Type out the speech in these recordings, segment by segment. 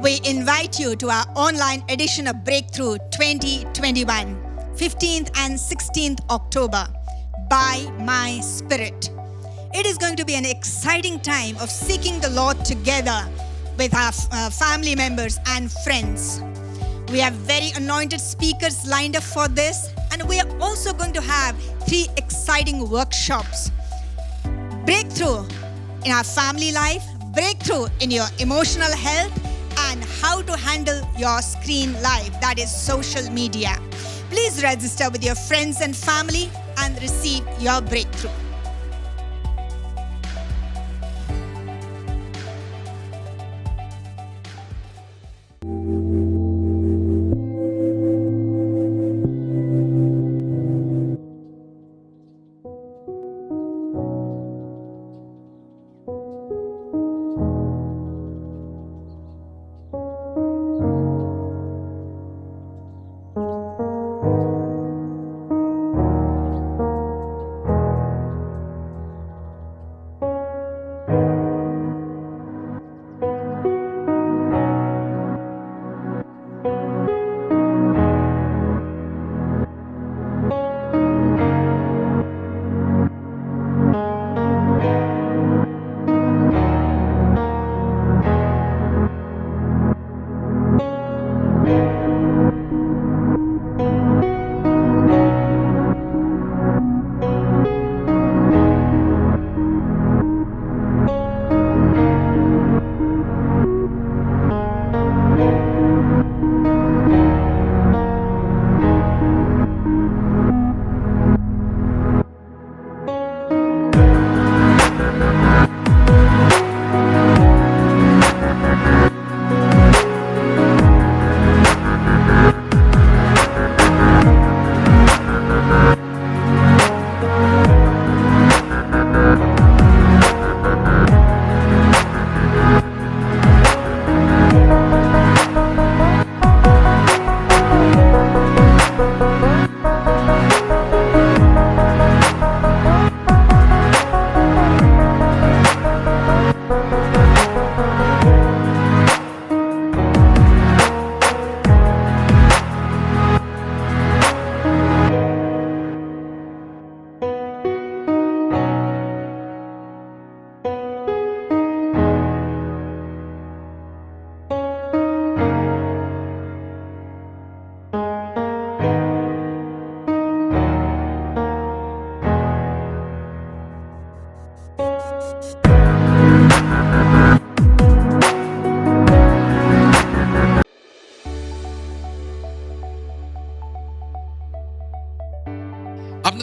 We invite you to our online edition of Breakthrough 2021, 15th and 16th October, by my Spirit. It is going to be an exciting time of seeking the Lord together with our family members and friends. We have very anointed speakers lined up for this, and we are also going to have 3 exciting workshops. Breakthrough in our family life, breakthrough in your emotional health, and how to handle your screen life, that is social media. Please register with your friends and family and receive your breakthrough.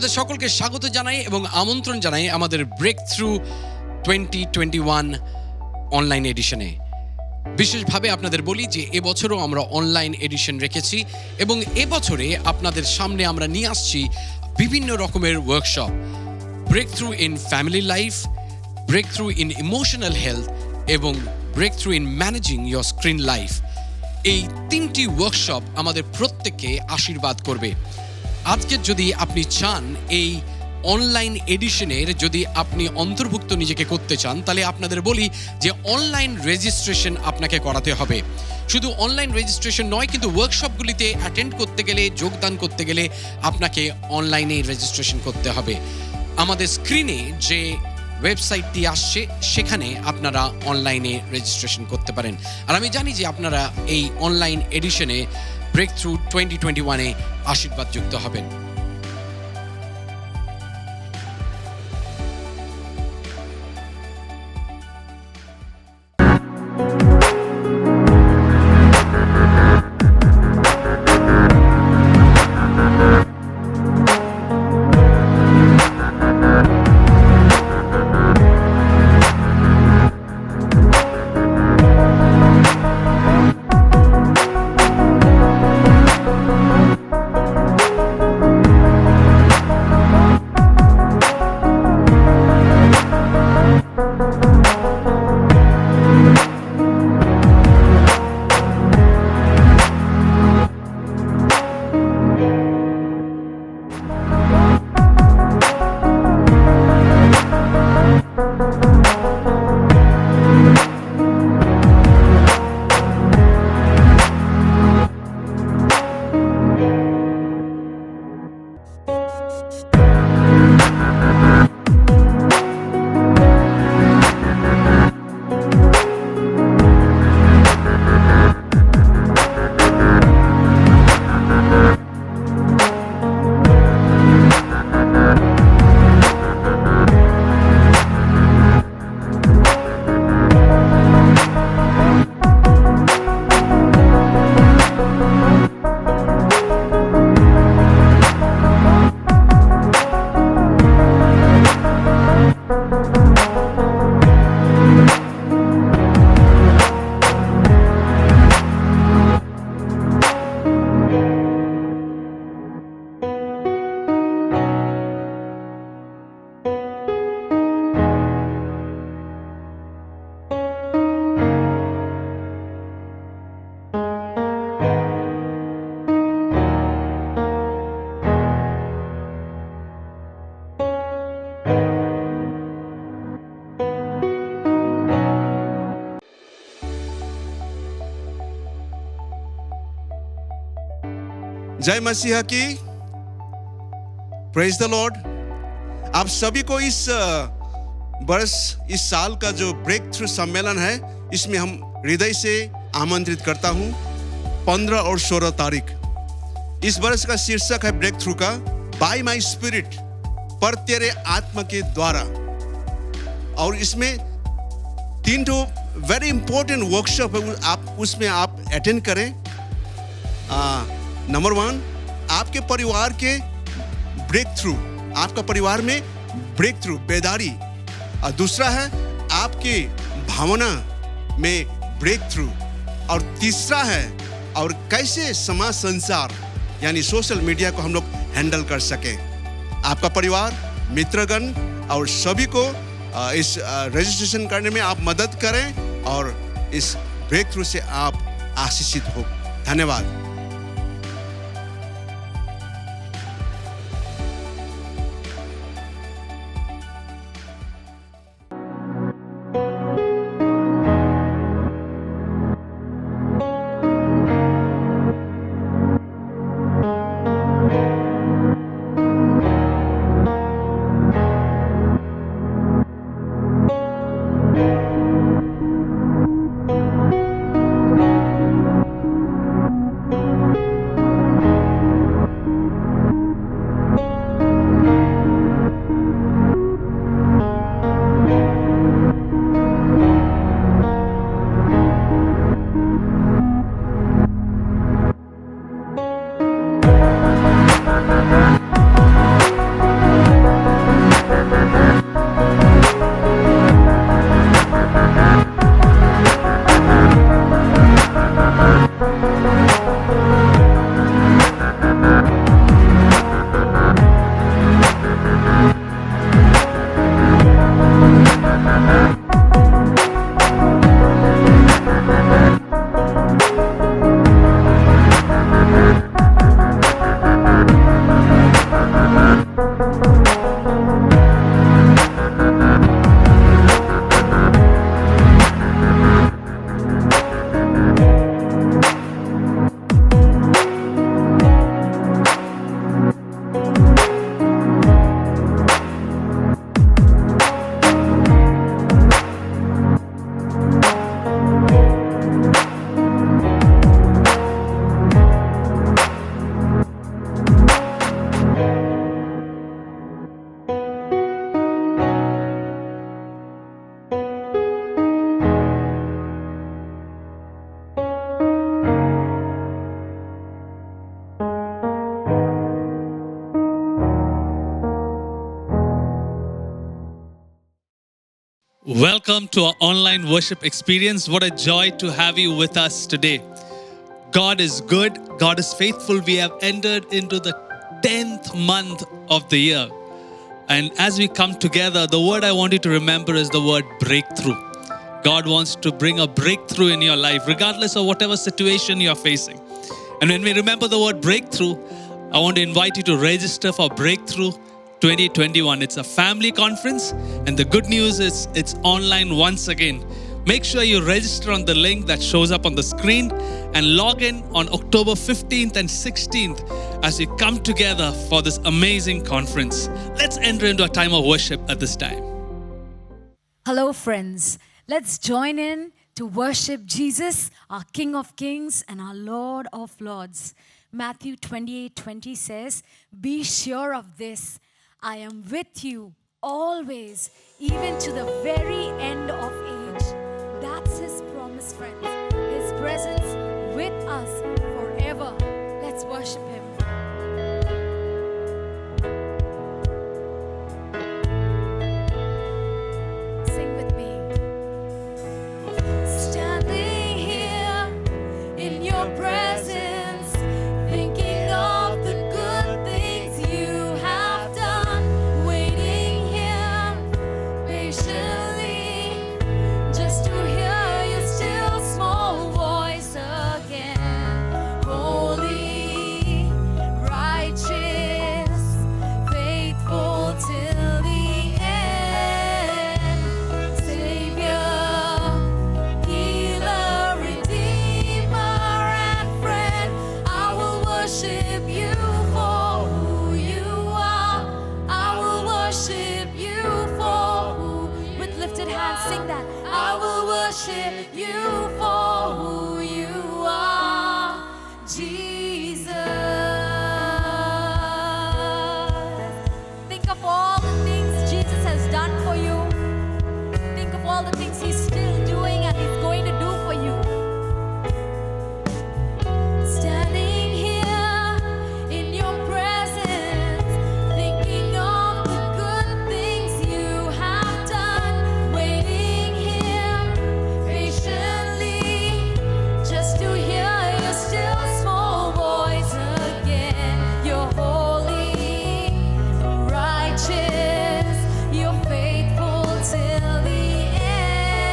আপনাদের সকলকে স্বাগত জানাই এবং আমন্ত্রণ জানাই আমাদের break through 2021 online এডিশনে। বিশেষভাবে আপনাদের বলি যে এবছরও আমরা অনলাইন এডিশন রেখেছি এবং এবছরে আপনাদের সামনে আমরা নিয়ে আসছি বিভিন্ন রকমের workshop, breakthrough in family life, breakthrough in emotional health এবং breakthrough in managing your screen life. এই তিনটি ওয়ার্কশপ আমাদের প্রত্যেককে আশীর্বাদ করবে। আজকে যদি আপনি চান এই অনলাইন এডিশনের যদি আপনি অন্তর্ভুক্ত নিজেকে করতে চান, তাহলে আপনাদের বলি যে অনলাইন রেজিস্ট্রেশন আপনাকে করাতে হবে। শুধু অনলাইন রেজিস্ট্রেশন নয়, কিন্তু ওয়ার্কশপগুলিতে অ্যাটেন্ড করতে গেলে, যোগদান করতে গেলে আপনাকে অনলাইনে রেজিস্ট্রেশন করতে হবে। আমাদের স্ক্রিনে যে ওয়েবসাইটটি আসছে সেখানে আপনারা অনলাইনে রেজিস্ট্রেশন করতে পারেন। আর আমি জানি যে আপনারা এই অনলাইন এডিশনে ব্রেক থ্রু 2021-এ আশীর্বাদ যুক্ত হবেন। जय मसीहा की, प्रेज द लॉर्ड। आप सभी को इस वर्ष, इस साल का जो ब्रेक थ्रू सम्मेलन है, इसमें हम हृदय से आमंत्रित करता हूं। 15 और 16 तारीख इस वर्ष का शीर्षक है ब्रेक थ्रू का, बाय माई स्पिरिट, पर तेरे आत्मा के द्वारा। और इसमें 3 वेरी इंपॉर्टेंट वर्कशॉप है, आप उसमें आप अटेंड करें। नंबर 1, आपके परिवार के ब्रेक थ्रू, आपका परिवार में ब्रेक थ्रू, बेदारी। और दूसरा है आपकी भावना में ब्रेक थ्रू। और तीसरा है और कैसे समाज संसार यानी सोशल मीडिया को हम लोग हैंडल कर सके। आपका परिवार, मित्रगण और सभी को इस रजिस्ट्रेशन करने में आप मदद करें और इस ब्रेक थ्रू से आप आशीषित हो। धन्यवाद। Welcome to our online worship experience. What a joy to have you with us today. God is good, God is faithful. We have entered into the 10th month of the year. And as we come together, the word I want you to remember is the word breakthrough. God wants to bring a breakthrough in your life, regardless of whatever situation you're facing. And when we remember the word breakthrough, I want to invite you to register for Breakthrough 2021. It's a family conference, and the good news is it's online once again. Make sure you register on the link that shows up on the screen and log in on October 15th and 16th as we come together for this amazing conference. Let's enter into a time of worship at this time. Hello, friends. Let's join in to worship Jesus, our King of Kings and our Lord of Lords. Matthew 28:20 says, "Be sure of this, I am with you always, even to the very end of age." That's His promise, friends. His presence with us forever. Let's worship Him. Sing with me. Standing here in your presence, thinking of the good things you have done, waiting here patiently just to hear your still small voice again. Holy, righteous, faithful till the end. Savior, healer, redeemer, and friend, I will worship you for who you are. I will worship you for who. With lifted hands, sing that. I will worship you for who you are, Jesus. Think of all the things Jesus has done for you. Think of all the things He's still doing and He's going to do for you. Standing here in your presence, thinking of the good things you have done, waiting here patiently just to hear your still small voice again. You're holy, righteous, you're faithful till the end.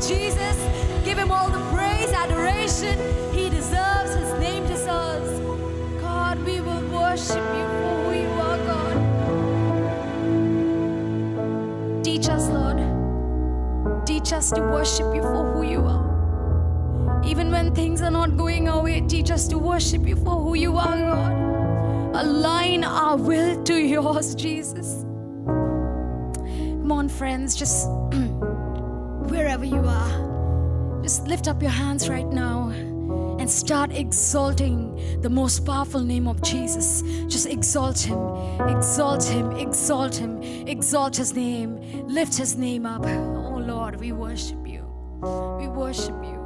Jesus. Give him all the praise, adoration. He deserves, his name deserves. God, we will worship you for who you are, God. Teach us, Lord. Teach us to worship you for who you are. Even when things are not going our way, teach us to worship you for who you are, God. Align our will to yours, Jesus. Come on, friends, just wherever you are, just lift up your hands right now and start exalting the most powerful name of Jesus. Just exalt him, exalt him, exalt him, exalt his name, lift his name up. Oh Lord, we worship you. We worship you.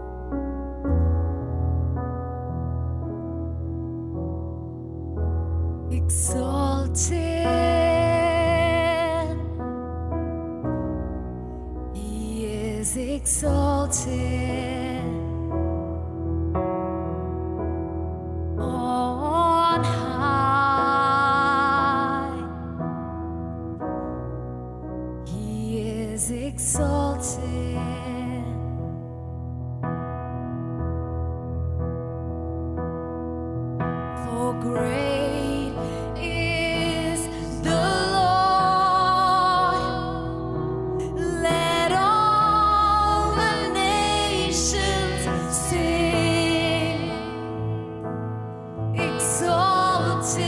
Exalted, he is exalted on high. He is exalted. For great is the Lord. Let all the nations sing. Exalted.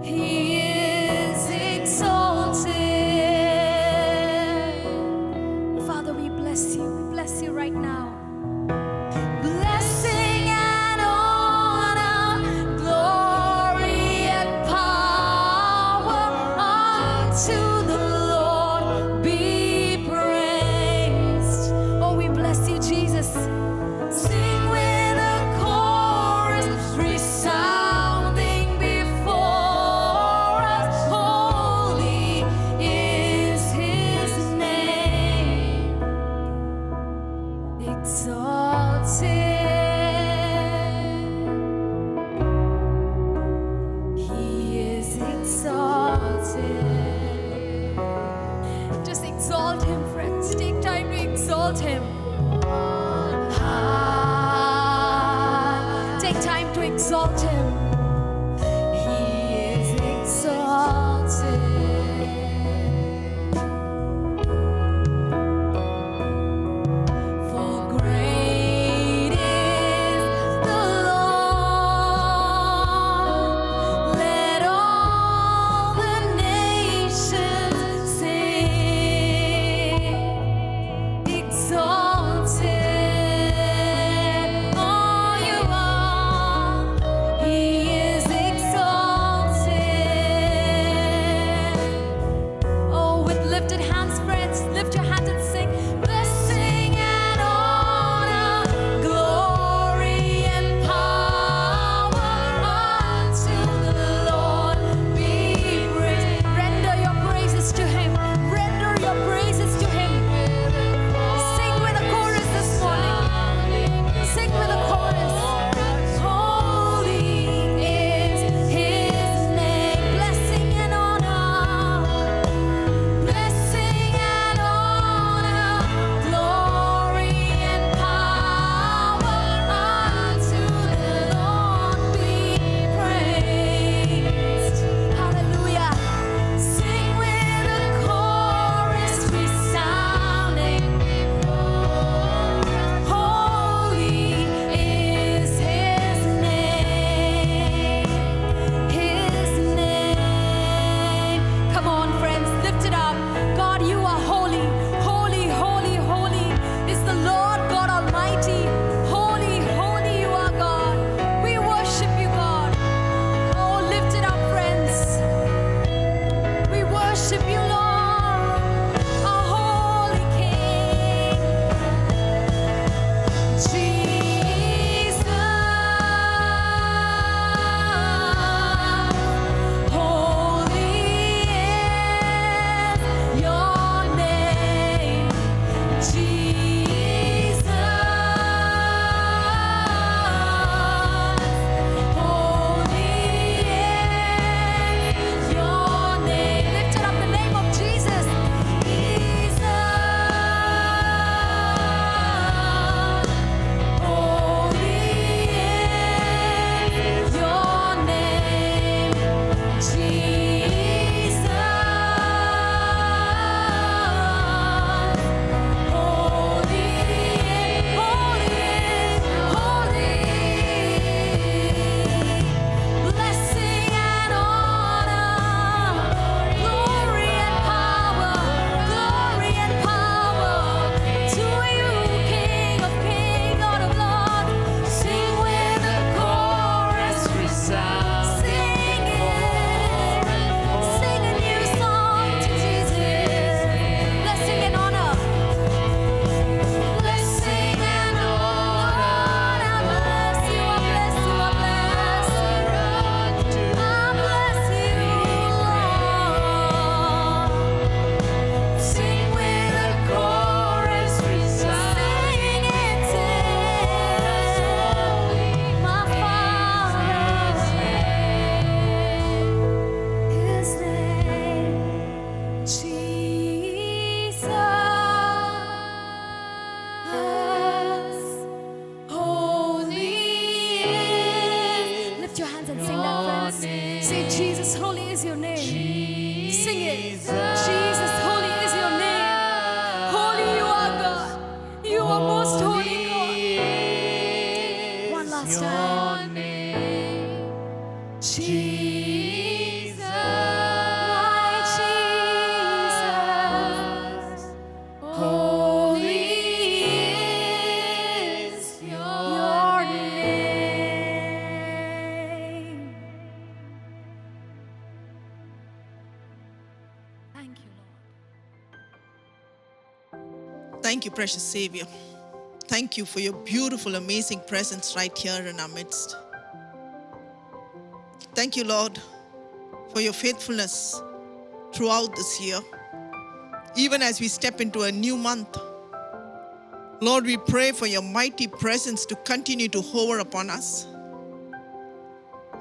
He is exalted. Father, we bless you. We bless you right now. Blessing and honor, glory and power unto the Lord be praised. Oh, we bless you, Jesus. Sing with a chorus resounding before us. Holy is his name. Exalted. He is exalted. Just exalt him, friends. Take time to exalt him. Take time to exalt him. He is exalted. For great is the Lord. Let all the nations sing. Exalted, oh, you are. He Say, Jesus, holy is your name. Sing it. Jesus, holy is your name. Holy you are, God. You are most holy, God. One last time. Jesus, my Jesus, holy is your name. Thank you, Lord. Thank you, precious Savior. Thank you for your beautiful, amazing presence right here in our midst. Thank you, Lord, for your faithfulness throughout this year. Even as we step into a new month, Lord, we pray for your mighty presence to continue to hover upon us.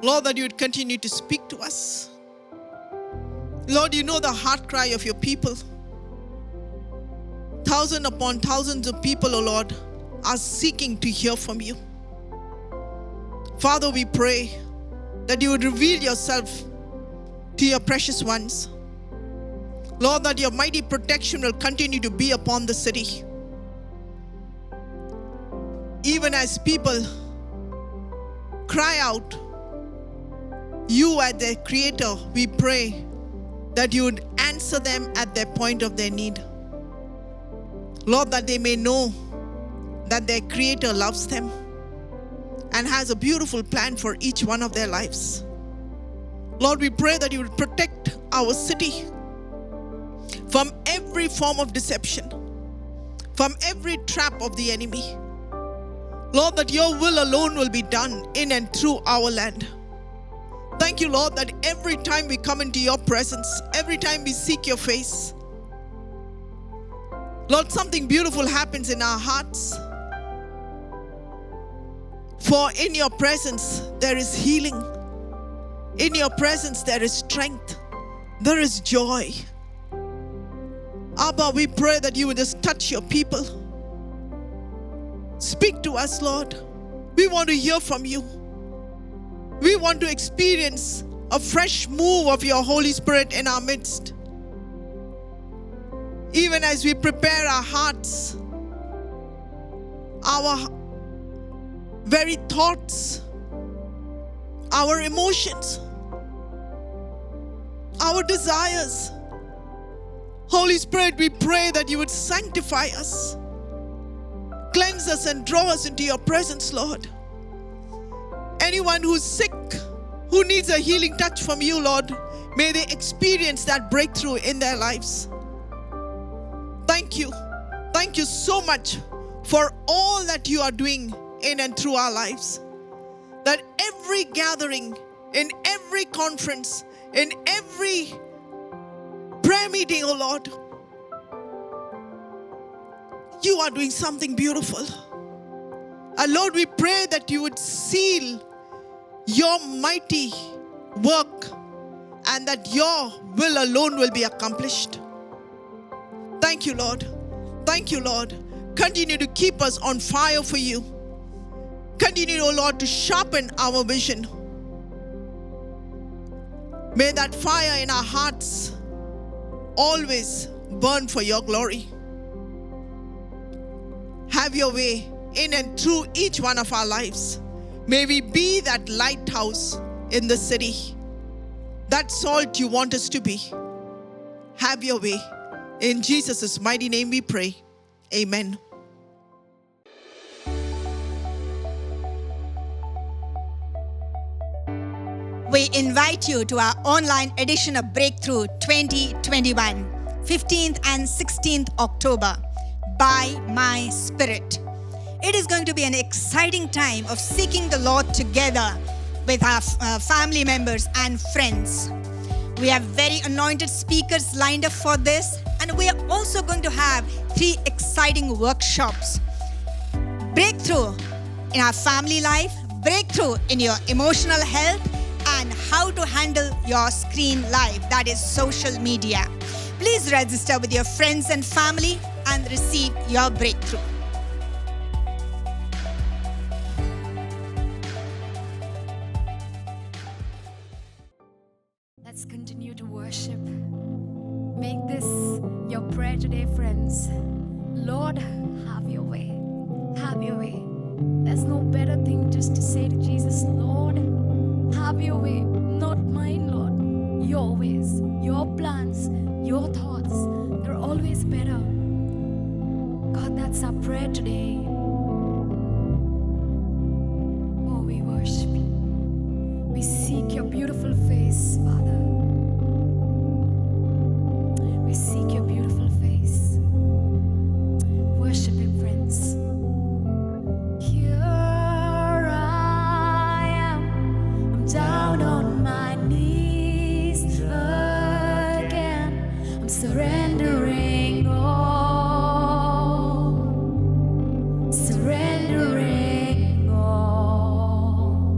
Lord, that you would continue to speak to us. Lord, you know the heart cry of your people. Thousands upon thousands of people, oh Lord, are seeking to hear from you. Father, we pray that you would reveal yourself to your precious ones. Lord, that your mighty protection will continue to be upon the city. Even as people cry out, you as their creator, we pray that you would answer them at their point of their need. Lord, that they may know that their creator loves them and has a beautiful plan for each one of their lives. Lord, we pray that you would protect our city from every form of deception, from every trap of the enemy. Lord, that your will alone will be done in and through our land. Thank you, Lord, that every time we come into your presence, every time we seek your face, Lord, something beautiful happens in our hearts. For in your presence, there is healing. In your presence, there is strength. There is joy. Abba, we pray that you would just touch your people. Speak to us, Lord. We want to hear from you. We want to experience a fresh move of your Holy Spirit in our midst. Even as we prepare our hearts, our very thoughts, our emotions, our desires. Holy Spirit, we pray that you would sanctify us, cleanse us and draw us into your presence, Lord. Anyone who's sick, who needs a healing touch from you, Lord, may they experience that breakthrough in their lives. Thank you. Thank you so much for all that you are doing in and through our lives. That every gathering, in every conference, in every prayer meeting, oh Lord, you are doing something beautiful. And Lord, we pray that you would seal your mighty work and that your will alone will be accomplished. Thank you, Lord. Thank you, Lord. Continue to keep us on fire for you. Continue, oh Lord, to sharpen our vision. May that fire in our hearts always burn for your glory. Have your way in and through each one of our lives. May we be that lighthouse in the city, that salt you want us to be. Have your way. In Jesus' mighty name we pray. Amen. We invite you to our online edition of Breakthrough 2021, 15th and 16th October, by my Spirit. It is going to be an exciting time of seeking the Lord together with our family members and friends. We have very anointed speakers lined up for this, and we are also going to have 3 exciting workshops. Breakthrough in our family life, breakthrough in your emotional health, and how to handle your screen life, that is social media. Please register with your friends and family and receive your breakthrough. Let's continue to worship. Make this your prayer today, friends. Lord, have your way. Have your way. There's no better thing just to say to Jesus, Lord, have your way. Not mine, Lord. Your ways, your plans, your thoughts, they're always better. God, that's our prayer today. Oh, we worship you. We seek your beautiful face, Father. We seek your beautiful face. Worship him, friends. Here I am. I'm down on my knees again. I'm surrendering all. Surrendering all.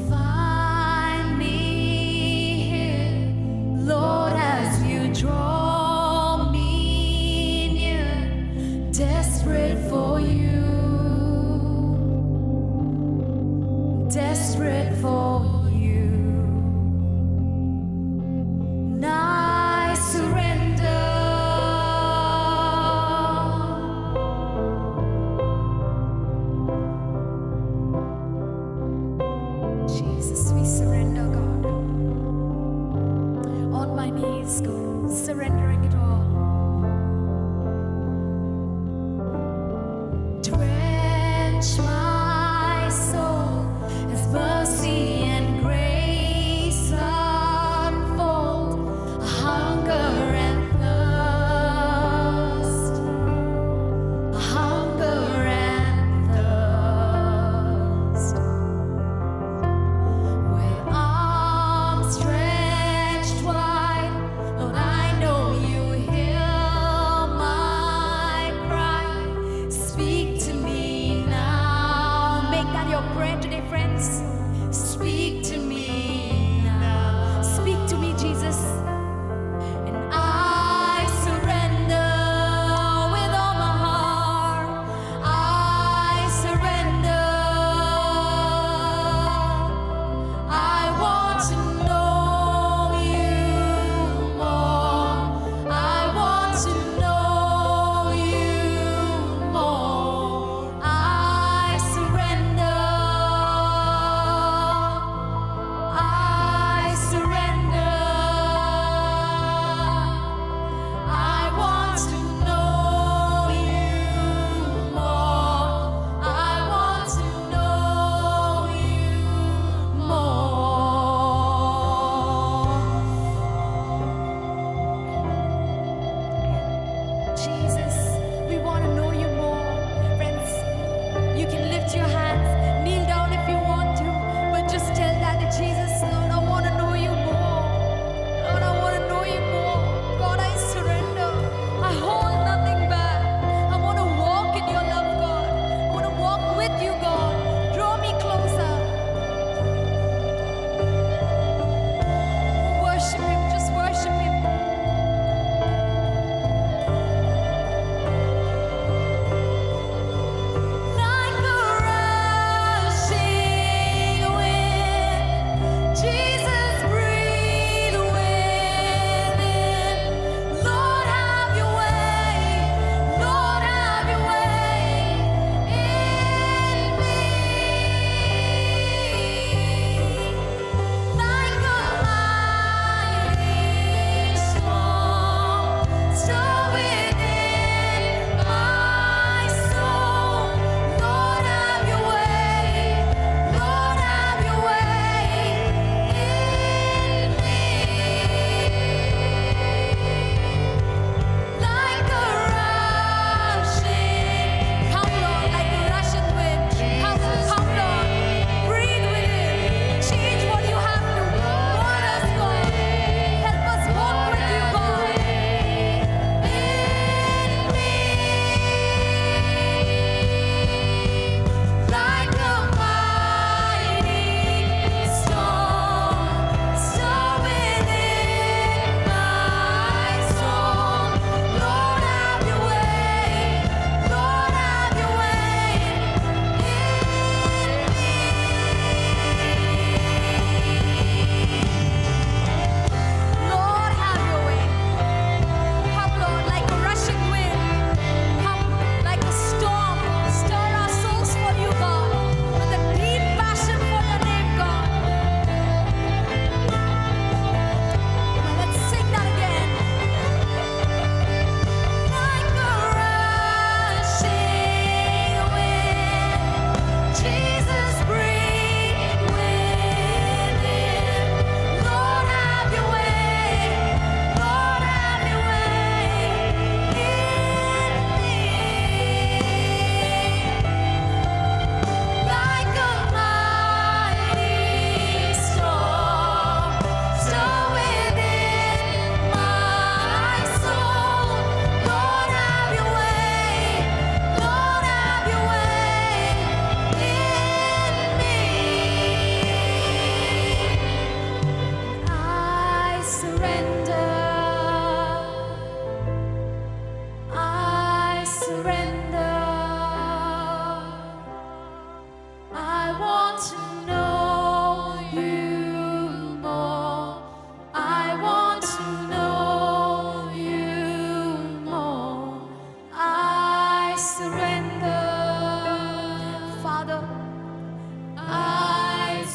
Find me here, Lord, as you draw me near, desperate for you, desperate for you. And I surrender. Jesus, we surrender, God. On my knees, God, surrendering it all. Drench my soul as mercy and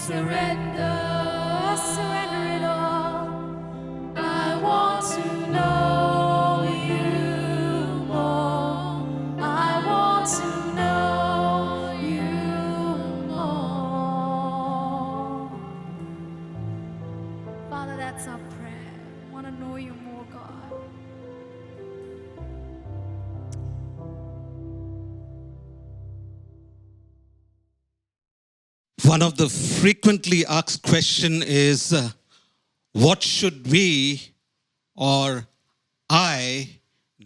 surrender it all. I want to know you more. I want to know you more. Father, that's our prayer. We want to know you more, God. One of the frequently asked question is, what should we or I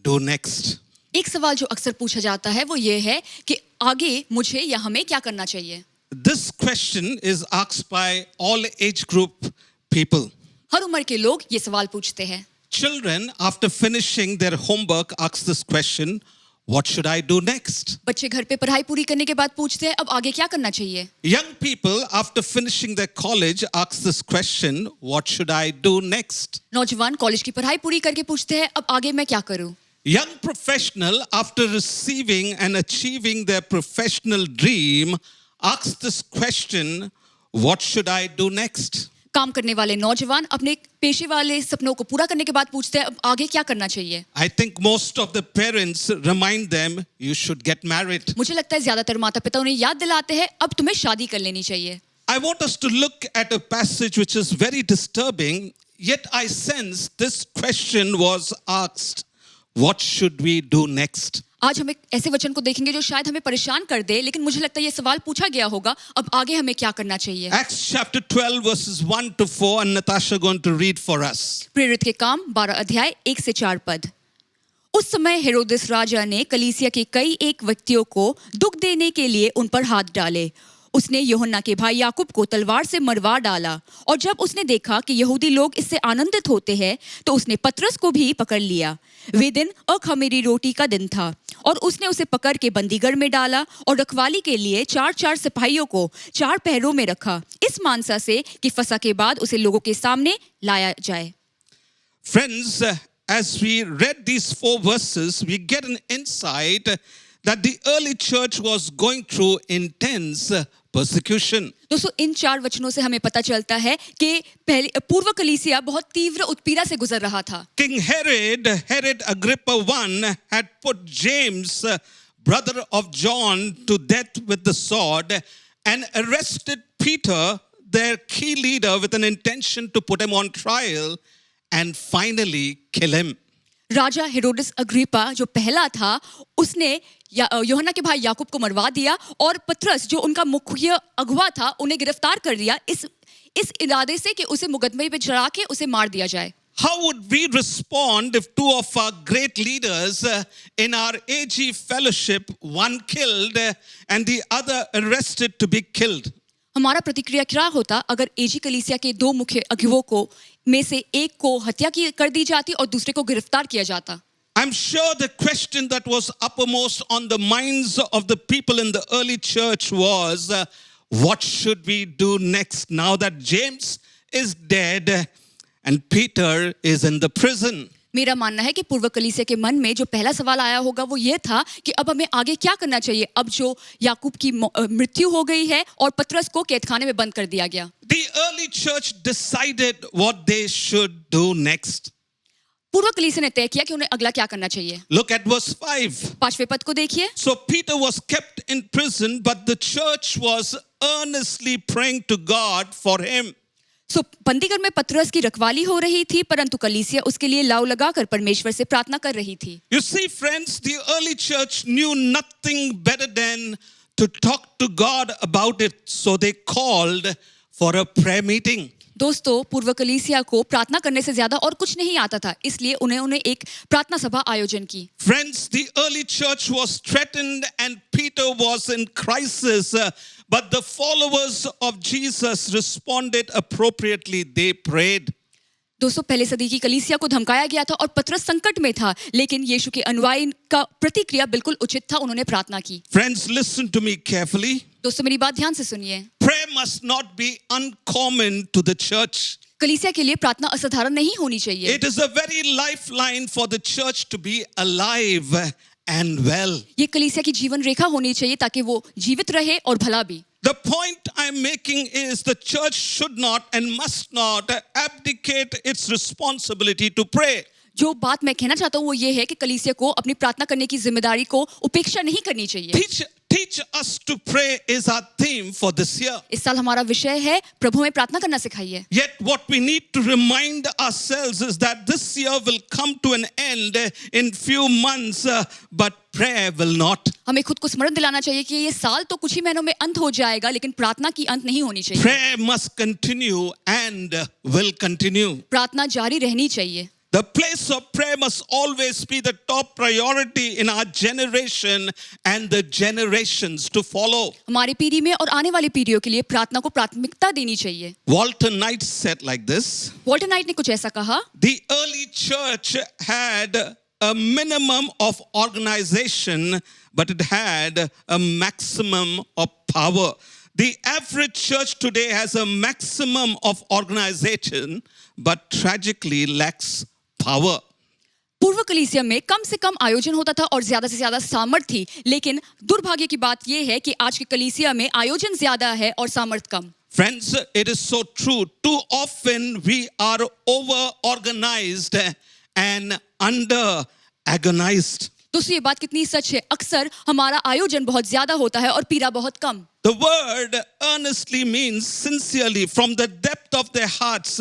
do next? एक सवाल जो अक्सर पूछा जाता है वो ये है कि आगे मुझे या हमें क्या करना चाहिए. This question is asked by all age group people. हर उम्र के लोग ये सवाल पूछते हैं. Children, after finishing their homework, ask this question, what should I do next? बच्चे घर पे पढ़ाई पूरी करने के बाद पूछते हैं अब आगे क्या करना चाहिए. Young people, after finishing their college, ask this question, what should I do next? नौजवान कॉलेज की पढ़ाई पूरी करके पूछते हैं अब आगे मैं क्या करूं. Young professional, after receiving and achieving their professional dream, asks this question, what should I do next? काम करने वाले नौजवान अपने पेशे वाले सपनों को पूरा करने के बाद पूछते हैं अब आगे क्या करना चाहिए. I think most of the parents remind them, you should get married. मुझे लगता है ज्यादातर माता पिता उन्हें याद दिलाते हैं अब तुम्हें शादी कर लेनी चाहिए. I want us to look at a passage which is very disturbing, yet I sense this question was asked, what should we do next? आज हम एक ऐसे वचन को देखेंगे जो शायद हमें परेशान कर दे, लेकिन मुझे लगता है ये सवाल पूछा गया होगा अब आगे हमें क्या करना चाहिए. Acts chapter 12 verses 1 to 4, and Natasha going to read for us. प्रेरित के काम 12 अध्याय 1 से 4 पद. उस समय हेरोदेस राजा ने कलीसिया के कई एक व्यक्तियों को दुख देने के लिए उन पर हाथ डाले. उसने यूहन्ना के भाई याकूब को तलवार से मरवा डाला और जब उसने देखा कि यहूदी लोग इससे आनंदित होते हैं तो उसने पतरस को भी पकड़ लिया. वे दिन अखमीरी रोटी का दिन था और उसने उसे पकड़ के बंदीगढ़ में डाला और रखवाली के लिए 4-4 सिपाहियों को 4 पहरों में रखा इस मानसा से कि फसह के बाद उसे लोगों के सामने लाया जाए. Friends, as we read these 4 verses, we get an insight that the early church was going through intense persecution. दोस्तों इन 4 वचनों से हमें पता चलता है कि पहले पूर्व कलीसिया बहुत तीव्र उत्पीड़ा से गुजर रहा था. King Herod Agrippa I, had put James, brother of John, to death with the sword and arrested Peter, their key leader, with an intention to put him on trial and finally kill him. राजा Herodes Agrippa जो पहला था उसने यूहन्ना के भाई याकूब को मरवा दिया और पतरस जो उनका मुख्य अगुवा था उन्हें गिरफ्तार कर लिया इस इरादे से कि उसे मुकदमे पे चढ़ा के उसे मार दिया जाए. How would we respond if 2 of our great leaders in our AG fellowship, one killed and the other arrested to be killed? हमारा प्रतिक्रिया क्या होता अगर एजी कलीसिया के 2 मुख्य अगुवों को में से एक को हत्या कर दी जाती और दूसरे को गिरफ्तार किया जाता. I'm sure the question that was uppermost on the minds of the people in the early church was, what should we do next now that James is dead and Peter is in the prison? मेरा मानना है कि पूर्व कलीसिया के मन में जो पहला सवाल आया होगा वो ये था कि अब हमें आगे क्या करना चाहिए अब जो याकूब की मृत्यु हो गई है और पतरस को कैदखाने में बंद कर दिया गया. The early church decided what they should do next. पूर्व कलीसिया ने तय किया कि उन्हें अगला क्या करना चाहिए. Look at verse 5. 5वें पद को देखिए. So Peter was kept in prison, but the church was earnestly praying to God for him. बंदीगढ़ में पतरस की रखवाली हो रही थी परंतु कलीसिया उसके लिए लाव लगाकर परमेश्वर से प्रार्थना कर रही थी. You see, friends, the early church knew nothing better than to talk to God about it, so they called for a prayer meeting. दोस्तों पूर्व कलीसिया को प्रार्थना करने से ज्यादा और कुछ नहीं आता था इसलिए उन्हें एक प्रार्थना सभा आयोजन की. Friends, the early church was threatened and Peter was in crisis, but the followers of Jesus responded appropriately. They prayed. दोस्तों पहले सदी की कलीसिया को धमकाया गया था और पतरस संकट में था लेकिन यीशु के अनुयायी का प्रतिक्रिया बिल्कुल उचित था. उन्होंने प्रार्थना की. Friends, listen to me carefully. दोस्तों मेरी बात ध्यान से सुनिए. Prayer must not be uncommon to the church. कलीसिया के लिए प्रार्थना असाधारण नहीं होनी चाहिए. It is a very lifeline for the church to be alive and well. ये कलीसिया की जीवन रेखा होनी चाहिए ताकि वो जीवित रहे और भला भी. The point I'm making is the church should not and must not abdicate its responsibility to pray. जो बात मैं कहना चाहता हूँ वो ये है कि कलीसिया को अपनी प्रार्थना करने की जिम्मेदारी को उपेक्षा नहीं करनी चाहिए। Teach us to pray is our theme for this year. इस साल हमारा विषय है प्रभु में प्रार्थना करना सिखाइए। Yet what we need to remind ourselves is that this year will come to an end in few months, but prayer will not. हमें खुद को स्मरण दिलाना चाहिए कि ये साल तो कुछ ही महीनों में अंत हो जाएगा, लेकिन प्रार्थना की अंत नहीं होनी चाहिए। Prayer must continue and will continue. प्रार्थना जारी रहनी चाहिए। The place of prayer must always be the top priority in our generation and the generations to follow. हमारी पीढ़ी में और आने वाली पीढ़ियों के लिए प्रार्थना को प्राथमिकता देनी चाहिए। Walter Knight said like this. Walter night ने कुछ ऐसा कहा, The early church had a minimum of organization, but it had a maximum of power. The average church today has a maximum of organization, but tragically lacks power. पूर्व कलीसिया में कम से कम आयोजन होता था और ज्यादा से ज्यादा सामर्थ थी, लेकिन दुर्भाग्य की बात यह है कि आज की कलीसिया में आयोजन ज्यादा है और सामर्थ कम। Friends, it is so true. Too often we are over-organized and under-agonized. दोस्तों ये बात कितनी सच है, अक्सर हमारा आयोजन बहुत ज्यादा होता है और पीड़ा बहुत कम। The word earnestly means sincerely, from the depth of their hearts,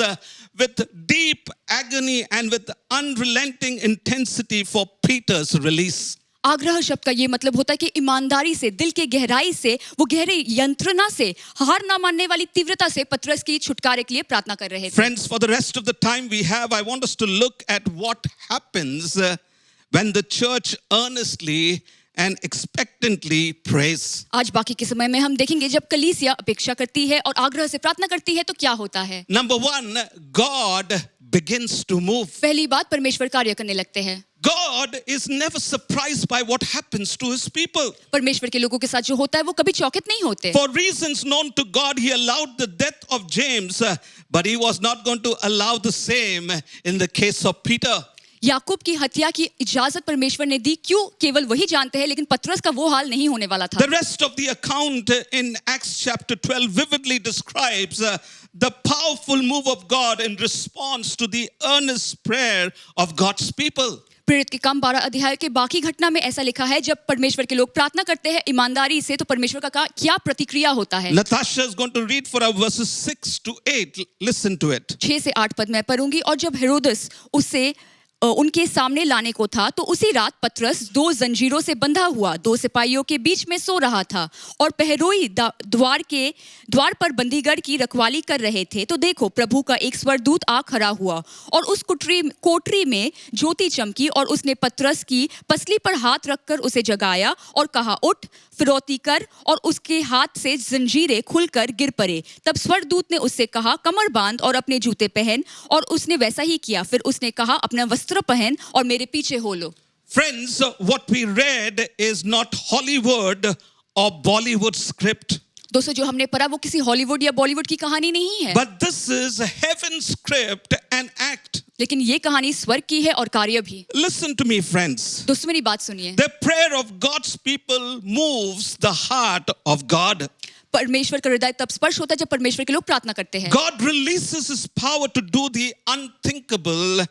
with deep agony and with unrelenting intensity for Peter's release. आग्रह शब्द का ये मतलब होता है कि ईमानदारी से, दिल के गहराई से, वो गहरे यंत्रणा से, हार ना मानने वाली तीव्रता से पतरस की छुटकारे के लिए प्रार्थना कर रहे थे। Friends, for the rest of the time we have, I want us to look at what happens when the church earnestly and expectantly prays. आज बाकी के समय में हम देखेंगे जब कलीसिया अपेक्षा करती है और आग्रह से प्रार्थना करती है तो क्या होता है। Number one, God begins to move. पहली बात, परमेश्वर कार्य करने लगते हैं। God is never surprised by what happens to his people. परमेश्वर के लोगों के साथ जो होता है वो कभी चौकित नहीं होते। For reasons known to God, he allowed the death of James, but he was not going to allow the same in the case of Peter. याकूब की हत्या की इजाजत परमेश्वर ने दी, क्यों केवल वही जानते हैं, लेकिन पतरस का वो हाल नहीं होने वाला था। The rest of the account in Acts chapter 12 vividly describes the powerful move of God in response to the earnest prayer of God's people. प्रेरित के काम 12 अध्याय के बाकी घटना में ऐसा लिखा है, जब परमेश्वर के लोग प्रार्थना करते हैं ईमानदारी से तो परमेश्वर का क्या प्रतिक्रिया होता है। Natasha is going to read for us verses 6 to 8. Listen to it. 6 से 8 पद मैं पढ़ूंगी। और जब हेरोदस उसे उनके सामने लाने को था तो उसी रात पतरस 2 जंजीरों से बंधा हुआ 2 सिपाहियों के बीच में सो रहा था और पहरोई द्वार पर बंदीगढ़ की रखवाली कर रहे थे। तो देखो, प्रभु का एक स्वर्गदूत आ खड़ा हुआ और उस कोठरी में ज्योति चमकी और उसने पतरस की पसली पर हाथ रखकर उसे जगाया और कहा, उठ, फिरौती कर। और उसके हाथ से जंजीरें खुलकर गिर पड़े। तब स्वर्गदूत ने उससे कहा, कमर बांध और अपने जूते पहन। और उसने वैसा ही किया। फिर उसने कहा, अपना वस्त्र पहन और मेरे पीछे हो लो। Friends, what we read is not Hollywood or Bollywood script. दोस्तों जो हमने पढ़ा वो किसी हॉलीवुड या बॉलीवुड की कहानी नहीं है, But this is heaven's script and act. लेकिन ये कहानी स्वर्ग की है और कार्य भी। Listen to me, friends. दोस्तों मेरी बात सुनिए। The prayer of God's people moves the heart of God. परमेश्वर का हृदय तब स्पर्श होता है जब परमेश्वर के लोग प्रार्थना करते हैं। God releases his power to do the unthinkable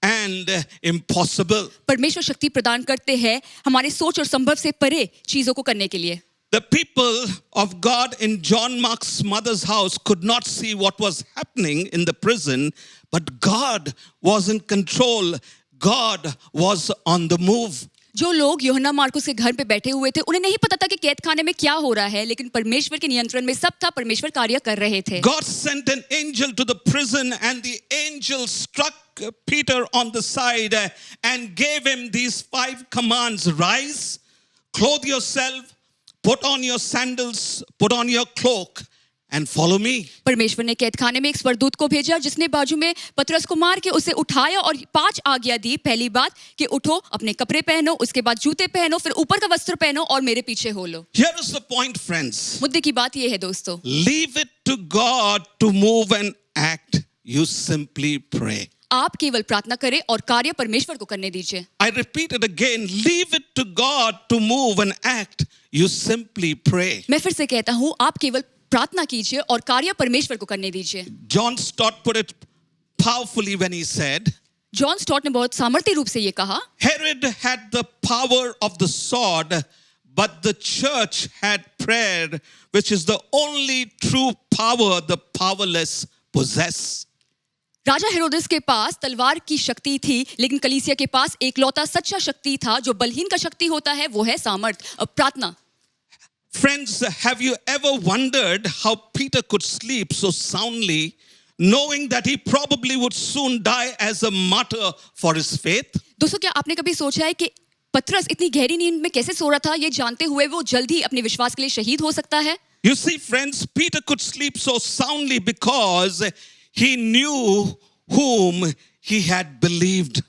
and impossible. परमेश्वर शक्ति प्रदान करते हैं हमारे सोच और संभव से परे चीजों को करने के लिए। The people of God in John Mark's mother's house could not see what was happening in the prison, but God was in control. God was on the move. जो लोग यूहन्ना मार्कुस के घर पे बैठे हुए थे उन्हें नहीं पता था कि कैद खाने में क्या हो रहा है, लेकिन परमेश्वर के नियंत्रण में सब था, परमेश्वर कार्य कर रहे थे। God sent an angel to the prison and the angel struck Peter on the side and gave him these 5 commands. Rise, clothe yourself, put on your sandals, put on your cloak and follow me. परमेश्वर ने कैद खाने में एक स्वर्गदूत को भेजा जिसने बाजू में पतरस को मार के उसे उठाया और 5 आज्ञा दी। पहली बात कि उठो, अपने कपड़े पहनो, उसके बाद जूते पहनो, फिर ऊपर का वस्त्र पहनो और मेरे पीछे हो लो। Here is the point, friends. मुद्दे की बात ये है दोस्तों, Leave it to God to move and act. You simply pray. आप केवल प्रार्थना करें और कार्य परमेश्वर को करने दीजिए। I repeat it again. Leave it to God to move and act. You simply pray. मैं फिर से कहता हूँ, आप केवल प्रार्थना कीजिए और कार्य परमेश्वर को करने दीजिए। John Stott put it powerfully when he said, John Stott ने बहुत सामर्थ्य रूप से ये कहा, Herod had the power of the sword, but the church had prayer, which is the only true power the powerless possess. राजा हेरोदेस के पास तलवार की शक्ति थी, लेकिन कलीसिया के पास एकलौता सच्चा शक्ति था जो बलहीन का शक्ति होता है, वो है सामर्थ, प्रार्थना। Friends, have you ever wondered how Peter could sleep so soundly, knowing that he probably would soon die as a martyr for his faith? दोस्तों, क्या आपने कभी सोचा है कि पतरस इतनी गहरी नींद में कैसे सो रहा था, ये जानते हुए वो जल्द ही अपने विश्वास के लिए शहीद हो सकता है? You see, friends, Peter could sleep so soundly because he knew whom he had believed.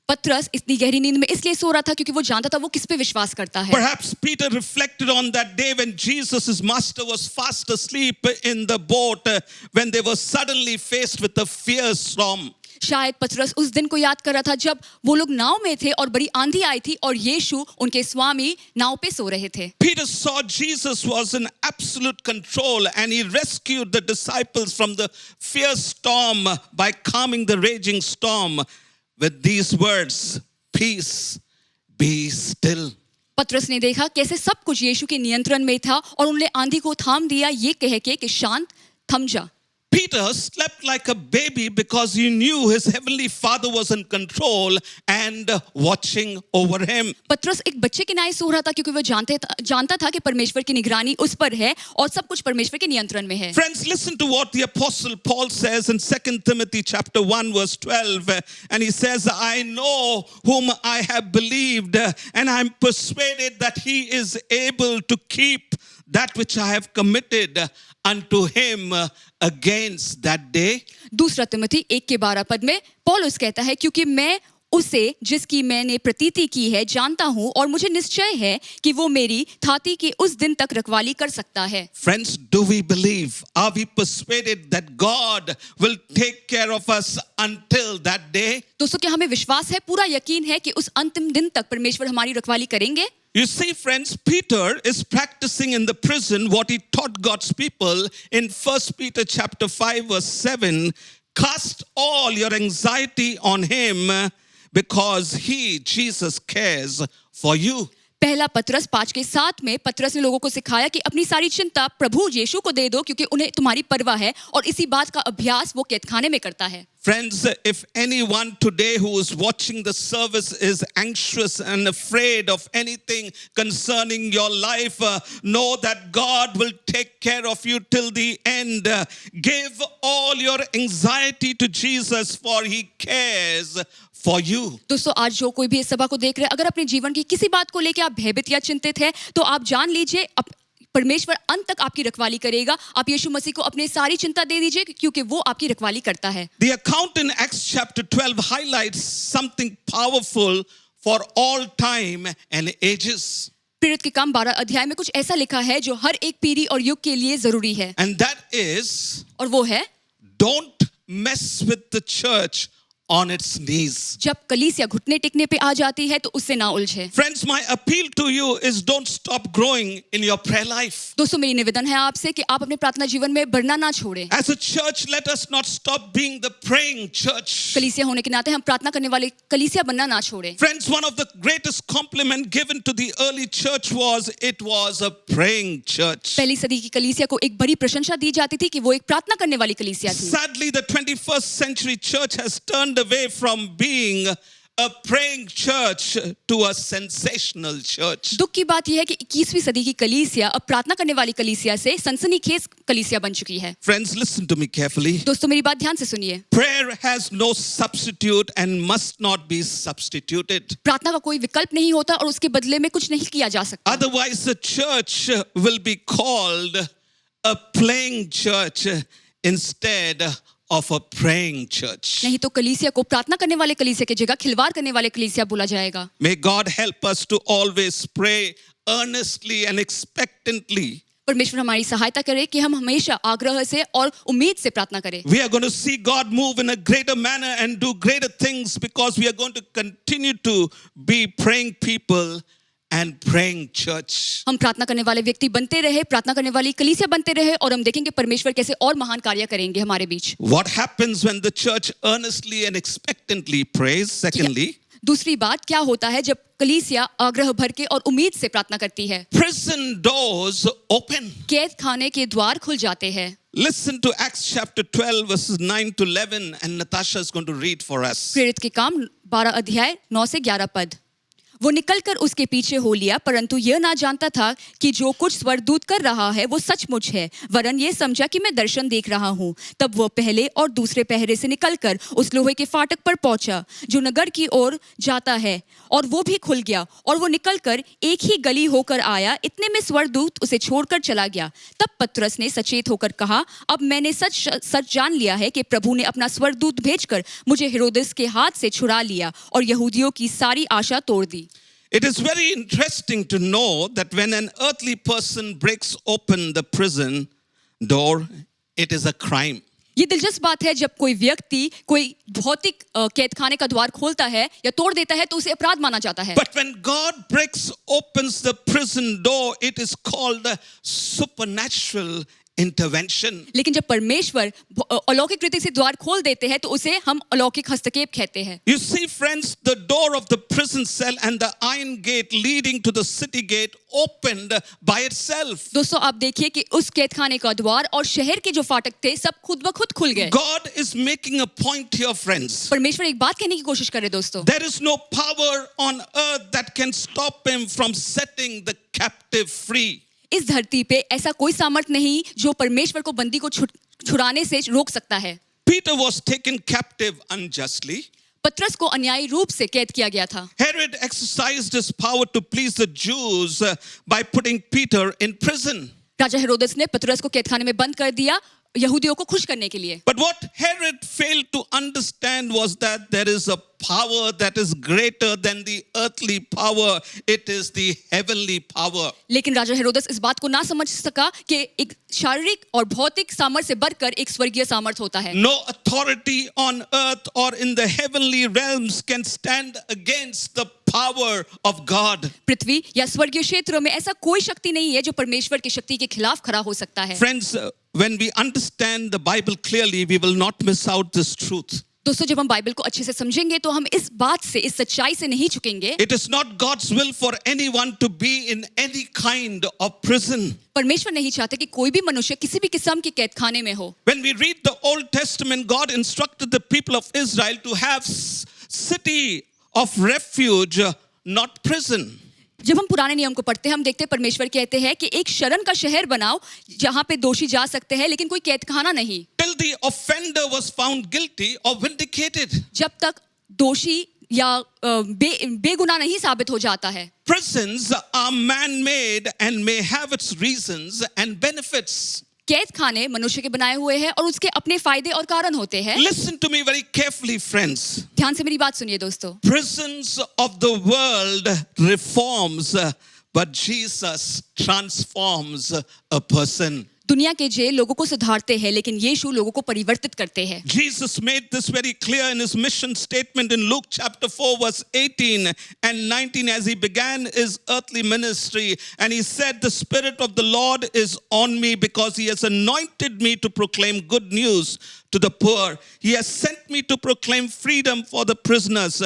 पतरस इतनी गहरी नींद में इसलिए सो रहा था क्योंकि वो जानता था वो किस पे विश्वास करता है। Perhaps Peter reflected on that day when Jesus, his master, was fast asleep in the boat when they were suddenly faced with a fierce storm. शायद पतरस उस दिन को याद कर रहा था जब वो लोग नाव में थे और बड़ी आंधी आई थी और यीशु उनके स्वामी नाव पे सो रहे थे। Peter saw Jesus was in absolute control and he rescued the disciples from the fierce storm by calming the raging storm with these words, peace, be still. पतरस ने देखा कैसे सब कुछ यीशु के नियंत्रण में था और उन्होंने आंधी को थाम दिया ये कह के कि शांत, थम जा। Peter slept like a baby because he knew his heavenly Father was in control and watching over him. पतरस एक बच्चे के न्याय सो रहा था क्योंकि वो जानता था कि परमेश्वर की निगरानी उस पर है और सब कुछ परमेश्वर के नियंत्रण में है। Friends, listen to what the apostle Paul says in 2 Timothy chapter 1 verse 12, and he says, I know whom I have believed and I'm persuaded that he is able to keep that which I have committed unto him against that day. दूसरा तिमोथी 1:12 पद में पौलुस कहता है, क्योंकि मैं उसे जिसकी मैंने प्रतीति की है जानता हूं और मुझे निश्चय है कि वो मेरी थाती की उस दिन तक रखवाली कर सकता है। Friends, do we believe? Are we persuaded that God will take care of us until that day? दोस्तों, क्या हमें विश्वास है, पूरा यकीन है कि उस अंतिम दिन तक परमेश्वर हमारी रखवाली करेंगे? You see, friends, Peter is practicing in the prison what he taught God's people in 1 Peter chapter 5 verse 7. Cast all your anxiety on him because he, Jesus, cares for you. पहला पतरस 5:7 में पतरस ने लोगों को सिखाया कि अपनी सारी चिंता प्रभु यीशु को दे दो क्योंकि उन्हें तुम्हारी परवाह है, और इसी बात का अभ्यास वो कैदखाने में करता है। Friends, if anyone today who is watching the service is anxious and afraid of anything concerning your life, know that God will take care of you till the end. Give all your anxiety to Jesus, for he cares for you. दोस्तों, आज जो कोई भी इस सभा को देख रहे हैं, अगर अपने जीवन की किसी बात को लेकर आप भयभीत या चिंतित हैं, तो आप जान लीजिए परमेश्वर अंत तक आपकी रखवाली करेगा। आप यीशु मसीह को अपनी सारी चिंता दे दीजिए क्योंकि वो आपकी रखवाली करता है। The account in Acts chapter 12 highlights something powerful for all time and ages. प्रेरित के काम 12 अध्याय में कुछ ऐसा लिखा है जो हर एक पीढ़ी और युग के लिए जरूरी है, And that is, और वो है don't mess with the church on its knees. जब कलीसिया घुटने टेकने पे आ जाती है तो उससे ना उलझे। Friends, my appeal to you is don't stop growing in your prayer life. दोस्तों, मेरी निवेदन है आपसे कि आप अपने प्रार्थना जीवन में बढ़ना ना छोड़ें। As a church, let us not stop being the praying church. कलीसिया होने के नाते हम प्रार्थना करने वाले कलीसिया बनना ना छोड़ें। Friends, one of the greatest compliment given to the early church was it was a praying church. पहली सदी की कलीसिया को एक बड़ी प्रशंसा दी जाती थी कि वो एक प्रार्थना करने वाली कलीसिया थी। Sadly, the 21st century church has turned away from being a praying church to a sensational church. दुख की बात यह है कि 21वीं सदी की कलीसिया अब प्रार्थना करने वाली कलीसिया से सनसनीखेज कलीसिया बन चुकी है। Friends, listen to me carefully. दोस्तों, मेरी बात ध्यान से सुनिए। Prayer has no substitute and must not be substituted. प्रार्थना का कोई विकल्प नहीं होता और उसके बदले में कुछ नहीं किया जा सकता। Otherwise, the church will be called a playing church instead of a praying church. नहीं तो कलीसिया को प्रार्थना करने वाले कलीसिया की जगह खिलवाड़ करने वाले कलीसिया बोला जाएगा। May God help us to always pray earnestly and expectantly. परमेश्वर हमारी सहायता करे कि हम हमेशा आग्रह से और उम्मीद से प्रार्थना करें. We are going to see God move in a greater manner and do greater things because we are going to continue to be praying people and praying church. हम प्रार्थना करने वाले व्यक्ति बनते रहे, प्रार्थना करने वाली कलीसिया बनते रहे और हम देखेंगे परमेश्वर कैसे और महान कार्य करेंगे हमारे बीच. What happens when the church earnestly and expectantly prays? Secondly, दूसरी बात क्या होता है जब कलीसिया आग्रह भर के और उम्मीद से प्रार्थना करती है. prison doors open. कैद खाने के द्वार खुल जाते हैं. Listen to Acts chapter 12 verses 9 to 11 and Natasha is going to read for us. प्रेरित के काम 12 अध्याय 9 से 11 पद. वो निकलकर उसके पीछे हो लिया, परंतु यह ना जानता था कि जो कुछ स्वर्गदूत कर रहा है वो सचमुच है, वरन ये समझा कि मैं दर्शन देख रहा हूँ. तब वह पहले और दूसरे पहरे से निकलकर उस लोहे के फाटक पर पहुंचा जो नगर की ओर जाता है, और वो भी खुल गया और वो निकलकर एक ही गली होकर आया. इतने में स्वर्गदूत उसे छोड़कर चला गया. तब पतरस ने सचेत होकर कहा, अब मैंने सच जान लिया है कि प्रभु ने अपना स्वर्गदूत भेजकर मुझे हेरोदेस के हाथ से छुड़ा लिया और यहूदियों की सारी आशा तोड़ दी. It is very interesting to know that when an earthly person breaks open the prison door, it is a crime. ये दिलचस्प बात है जब कोई व्यक्ति कोई भौतिक कैदखाने का द्वार खोलता है या तोड़ देता है तो उसे अपराध माना जाता है. But when God opens the prison door, it is called the supernatural intervention. लेकिन जब परमेश्वर अलौकिक रीति से द्वार खोल देते हैं तो उसे हम अलौकिक हस्तक्षेप कहते हैं. You see, friends, the door of the prison cell and the iron gate leading to the city gate opened by itself. दोस्तों आप देखिए कि उस कैदखाने का द्वार और शहर के जो फाटक थे सब खुद ब खुद खुल गए. God is making a point here, friends. परमेश्वर एक बात कहने की कोशिश करे दोस्तों. There is no power on earth that can stop him from setting the captive free. इस धरती पे ऐसा कोई सामर्थ नहीं जो परमेश्वर को बंदी को छुड़ाने से रोक सकता है. Peter was taken captive unjustly. पतरस को अन्यायी रूप से कैद किया गया था. Herod exercised his power to please the Jews by putting Peter in prison. राजा हेरोदेस ने पतरस को कैदखाने में बंद कर दिया यहूदियों को खुश करने के लिए. But what Herod failed to understand was that there is a power that is greater than the earthly power. It is the heavenly power. लेकिन राजा हेरोदेस इस बात को ना समझ सका कि एक शारीरिक और भौतिक सामर्थ्य से बढ़कर एक स्वर्गीय सामर्थ्य होता है. No authority on earth or in the heavenly realms can stand against the power of God. पृथ्वी या स्वर्गीय क्षेत्रों में ऐसा कोई शक्ति नहीं है जो परमेश्वर की शक्ति के खिलाफ खड़ा हो सकता है. Friends, when we understand the Bible clearly, we will not miss out this truth. दोस्तों जब हम बाइबल को अच्छे से समझेंगे तो हम इस बात से इस सच्चाई से नहीं चुकेंगे. It is not God's will for anyone to be in any kind of prison. परमेश्वर नहीं चाहते कि कोई भी मनुष्य किसी भी किस्म के कैदखाने में हो. When we read the Old Testament, God instructed the people of Israel to have city of refuge, not prison. जब हम पुराने नियम को पढ़ते हैं हम देखते हैं परमेश्वर कहते हैं कि एक शरण का शहर बनाओ जहां पे दोषी जा सकते हैं लेकिन कोई कैदखाना नहीं. Till the offender was found guilty or vindicated. जब तक दोषी या बेगुनाह नहीं साबित हो जाता है. Prisons are man-made and may have its reasons and benefits. कैद खाने मनुष्य के बनाए हुए हैं और उसके अपने फायदे और कारण होते हैं. Listen to me very carefully, friends. ध्यान से मेरी बात सुनिए दोस्तों. Prisons of the world reforms, but Jesus transforms a person. दुनिया के जेल लोगों को सुधारते हैं लेकिन यीशु लोगों को परिवर्तित करते हैं. Jesus made this very clear in his mission statement in Luke chapter 4 verse 18 and 19 as he began his earthly ministry, and he said, the Spirit of the Lord is on me because he has anointed me to proclaim good news to the poor. He has sent me to proclaim freedom for the prisoners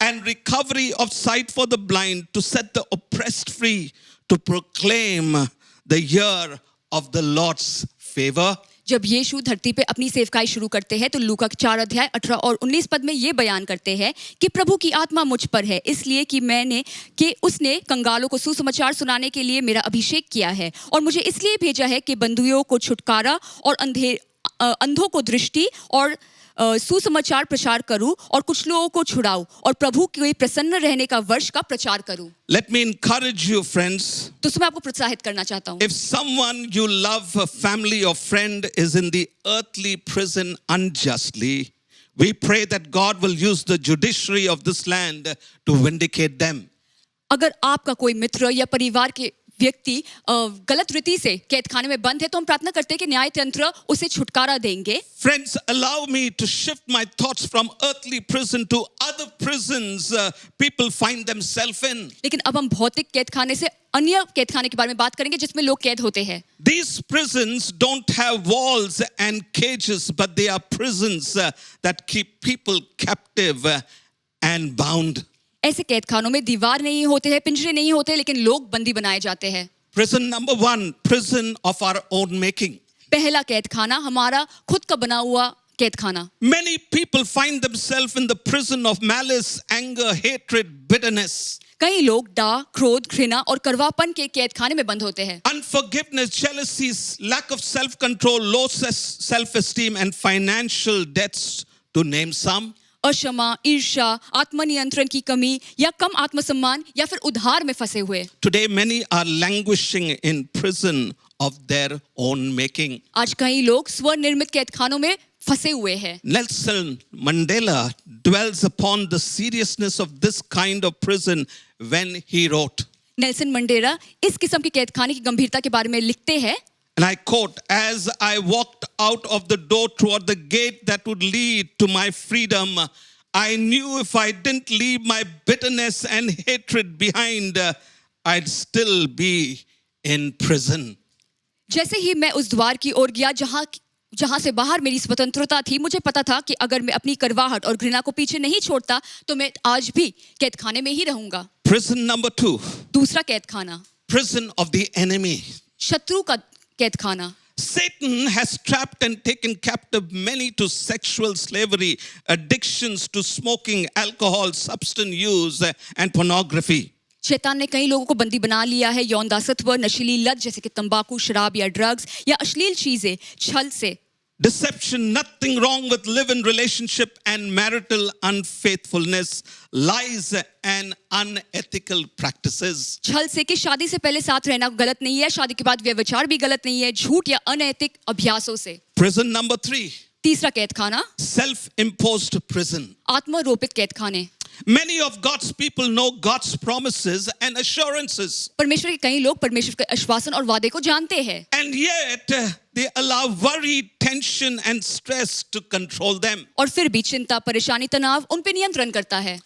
and recovery of sight for the blind, to set the oppressed free, to proclaim the year of the Lord's favor. जब यीशु धरती पे अपनी सेवकाई शुरू करते हैं तो लूका 4 अध्याय 18 और 19 पद में ये बयान करते हैं कि प्रभु की आत्मा मुझ पर है इसलिए कि उसने कंगालों को सुसमाचार सुनाने के लिए मेरा अभिषेक किया है और मुझे इसलिए भेजा है कि बंदियों को छुटकारा और अंधों को दृष्टि और सुसमाचार प्रचार करूं और कुछ लोगों को छुड़ाऊं और प्रभु के प्रसन्न रहने का वर्ष का प्रचार करूं. Let me encourage you, friends. तो मैं आपको प्रोत्साहित करना चाहता हूं. If someone you love, a family or friend, is in the earthly prison unjustly, we pray that God will use the judiciary of this land to vindicate them. अगर आपका कोई मित्र या परिवार के व्यक्ति गलत रीति से कैद खाने में बंद है तो हम प्रार्थना करते हैं कि न्याय तंत्र उसे छुटकारा देंगे. Friends, allow me to shift my thoughts from earthly prison to other prisons people find themselves in. लेकिन अब हम भौतिक कैद खाने से अन्य कैद खाने के बारे में बात करेंगे जिसमें लोग कैद होते हैं. These prisons don't have walls and cages, but they are prisons that keep people captive and bound. ऐसे कैद खानों में दीवार नहीं होते हैं, पिंजरे नहीं होते, लेकिन लोग बंदी बनाए जाते हैं. Prison number 1, prison of our own making. पहला कैद खाना हमारा खुद का बना हुआ कैद खाना. Many people find themselves in the prison of malice, anger, hatred, bitterness. कई लोग डाह, क्रोध, घृणा और कड़वापन के कैद खाने में बंद होते हैं. Unforgiveness, jealousies, lack of self-control, low self-esteem, and financial debts, to name some. अक्षमा, ईर्ष्या, आत्मनियंत्रण की कमी या कम आत्मसम्मान या फिर उधार में फंसे हुए. Today, many are languishing in prison of their own making. आज कई लोग स्वनिर्मित कैद खानों में फंसे हुए हैं. Nelson Mandela dwells upon the seriousness of this kind of prison when he wrote, Nelson Mandela इस किस्म की कैद खाने की गंभीरता के बारे में लिखते हैं. and I quote, "As I walked out of the door toward the gate that would lead to my freedom, I knew if I didn't leave my bitterness and hatred behind, I'd still be in prison." जैसे ही मैं उस द्वार की ओर गया जहां से बाहर मेरी स्वतंत्रता थी, मुझे पता था कि अगर मैं अपनी कड़वाहट और घृणा को पीछे नहीं छोड़ता तो मैं आज भी कैद खाने में ही रहूंगा. Prison number 2, दूसरा कैद खाना, prison of the enemy. शत्रु का कैद खाना. Satan has trapped and taken captive many to sexual slavery, addictions to smoking, alcohol, substance use, and pornography. शैतान ने कई लोगों को बंदी बना लिया है यौन दासत्व, नशीली लत जैसे कि तंबाकू, शराब या ड्रग्स या अश्लील चीजें, छल से. Deception, nothing wrong with live-in relationship and marital unfaithfulness, lies and unethical practices. छल से कि शादी से पहले साथ रहना गलत नहीं है, शादी के बाद व्यभिचार भी गलत नहीं है, झूठ या अनैतिक अभ्यासों से. Prison number 3, तीसरा कैद खाना, self-imposed prison. आत्मरोपित कैद खाने. Many of God's people know God's promises and assurances, परमेश्वर के कई लोग परमेश्वर के आश्वासन और वादे को जानते हैं, and yet they allow worry, tension, and stress to control them. और फिर भी चिंता, परेशानी, तनाव उन पे नियंत्रण करता है.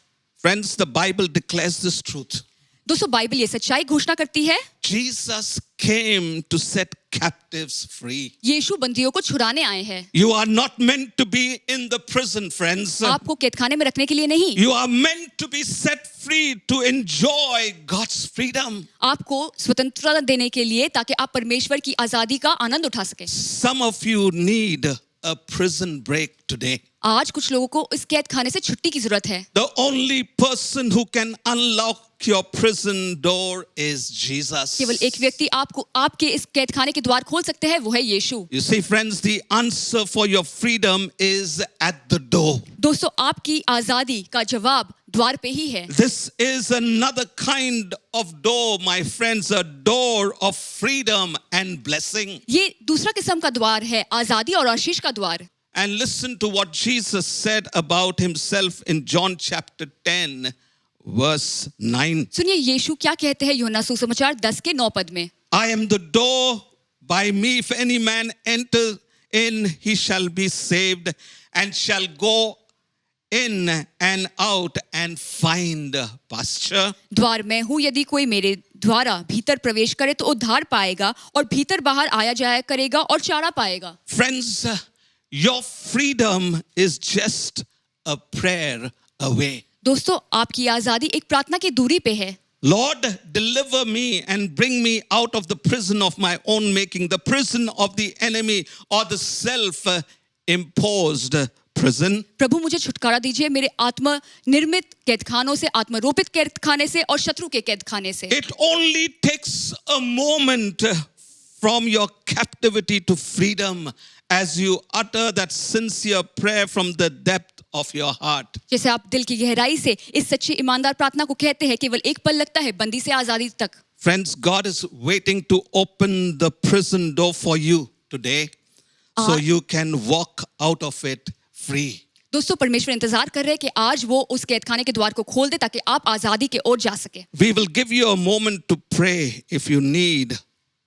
Friends, the Bible declares this truth. दोस्तों, बाइबल ये सच्चाई घोषणा करती है. Jesus came to set captives free. यीशु बंदियों को छुड़ाने आए हैं. You are not meant to be in the prison, friends. आपको कैद खाने में रखने के लिए नहीं. You are meant to be set free to enjoy God's freedom. आपको स्वतंत्रता देने के लिए ताकि आप परमेश्वर की आजादी का आनंद उठा सकें. Some of you need a prison break today. आज कुछ लोगों को इस कैद खाने से छुट्टी की जरूरत है. The only person who can unlock your prison door is Jesus. केवल एक व्यक्ति आपको आपके इस कैद खाने के द्वार खोल सकते हैं, वो है यीशु. You see, friends, the answer for your freedom is at the door. दोस्तों, आपकी आजादी का जवाब द्वार पे ही है. This is another kind of door, my friends, a door of freedom and blessing. ये दूसरा किस्म का द्वार है, आजादी और आशीष का द्वार. And listen to what Jesus said about himself in John chapter 10, verse 9. सुनिए यीशु क्या कहते हैं यूहन्ना सुसमाचार 10 के 9 पद में. I am the door. By me, if any man enter in, he shall be saved and shall go in and out and find pasture. द्वार मैं हूँ, यदि कोई मेरे द्वारा भीतर प्रवेश करे तो उद्धार पाएगा और भीतर बाहर आया जाया करेगा और चारा पाएगा. Friends, your freedom is just a prayer away. दोस्तों, आपकी आजादी एक प्रार्थना की दूरी पे है. Lord, deliver me and bring me out of the prison of my own making, the prison of the enemy or the self-imposed prison. प्रभु मुझे छुटकारा दीजिए मेरे आत्म निर्मित कैद खानों से, आत्मरोपित कैद खाने से और शत्रु के कैद खाने से. It only takes a moment from your captivity to freedom as you utter that sincere prayer from the depth of your heart. जैसे आप दिल की गहराई से इस सच्ची ईमानदार प्रार्थना को कहते हैं, केवल एक पल लगता है बंदी से आजादी तक. Friends, God is waiting to open the prison door for you today so you can walk out of it free. दोस्तों, परमेश्वर इंतजार कर रहे हैं कि आज वो उस कैदखाने के द्वार को खोल दे ताकि आप आजादी की ओर जा सके। We will give you a moment to pray if you need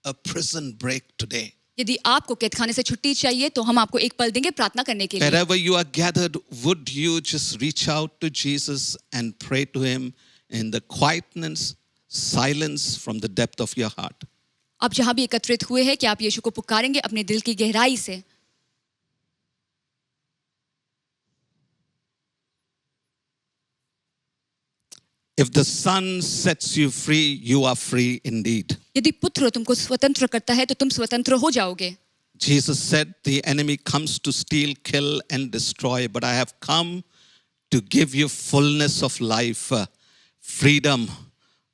a prison break today. यदि आपको कैदखाने से छुट्टी चाहिए तो हम आपको एक पल देंगे प्रार्थना करने के लिए। Wherever you are gathered, would you just reach out to Jesus and pray to him in the quietness, silence from the depth of your heart? आप जहां भी एकत्रित हुए हैं, क्या आप यीशु को पुकारेंगे अपने दिल की गहराई से? If the Son sets you free, you are free indeed. यदि पुत्र तुमको स्वतंत्र करता है तो तुम स्वतंत्र हो जाओगे। Jesus said, the enemy comes to steal, kill, and destroy, but I have come to give you fullness of life, freedom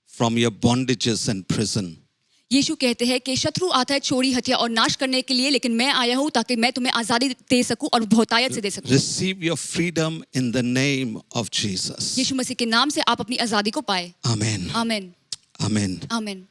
from your bondages and prison. यीशु कहते हैं कि शत्रु आता है चोरी, हत्या और नाश करने के लिए, लेकिन मैं आया हूं ताकि मैं तुम्हें आजादी दे सकूं और बहुतायत से दे सकूं। Receive your freedom in the name of Jesus. यीशु मसीह के नाम से आप अपनी आजादी को पाए। Amen. आमीन, Amen. आमीन।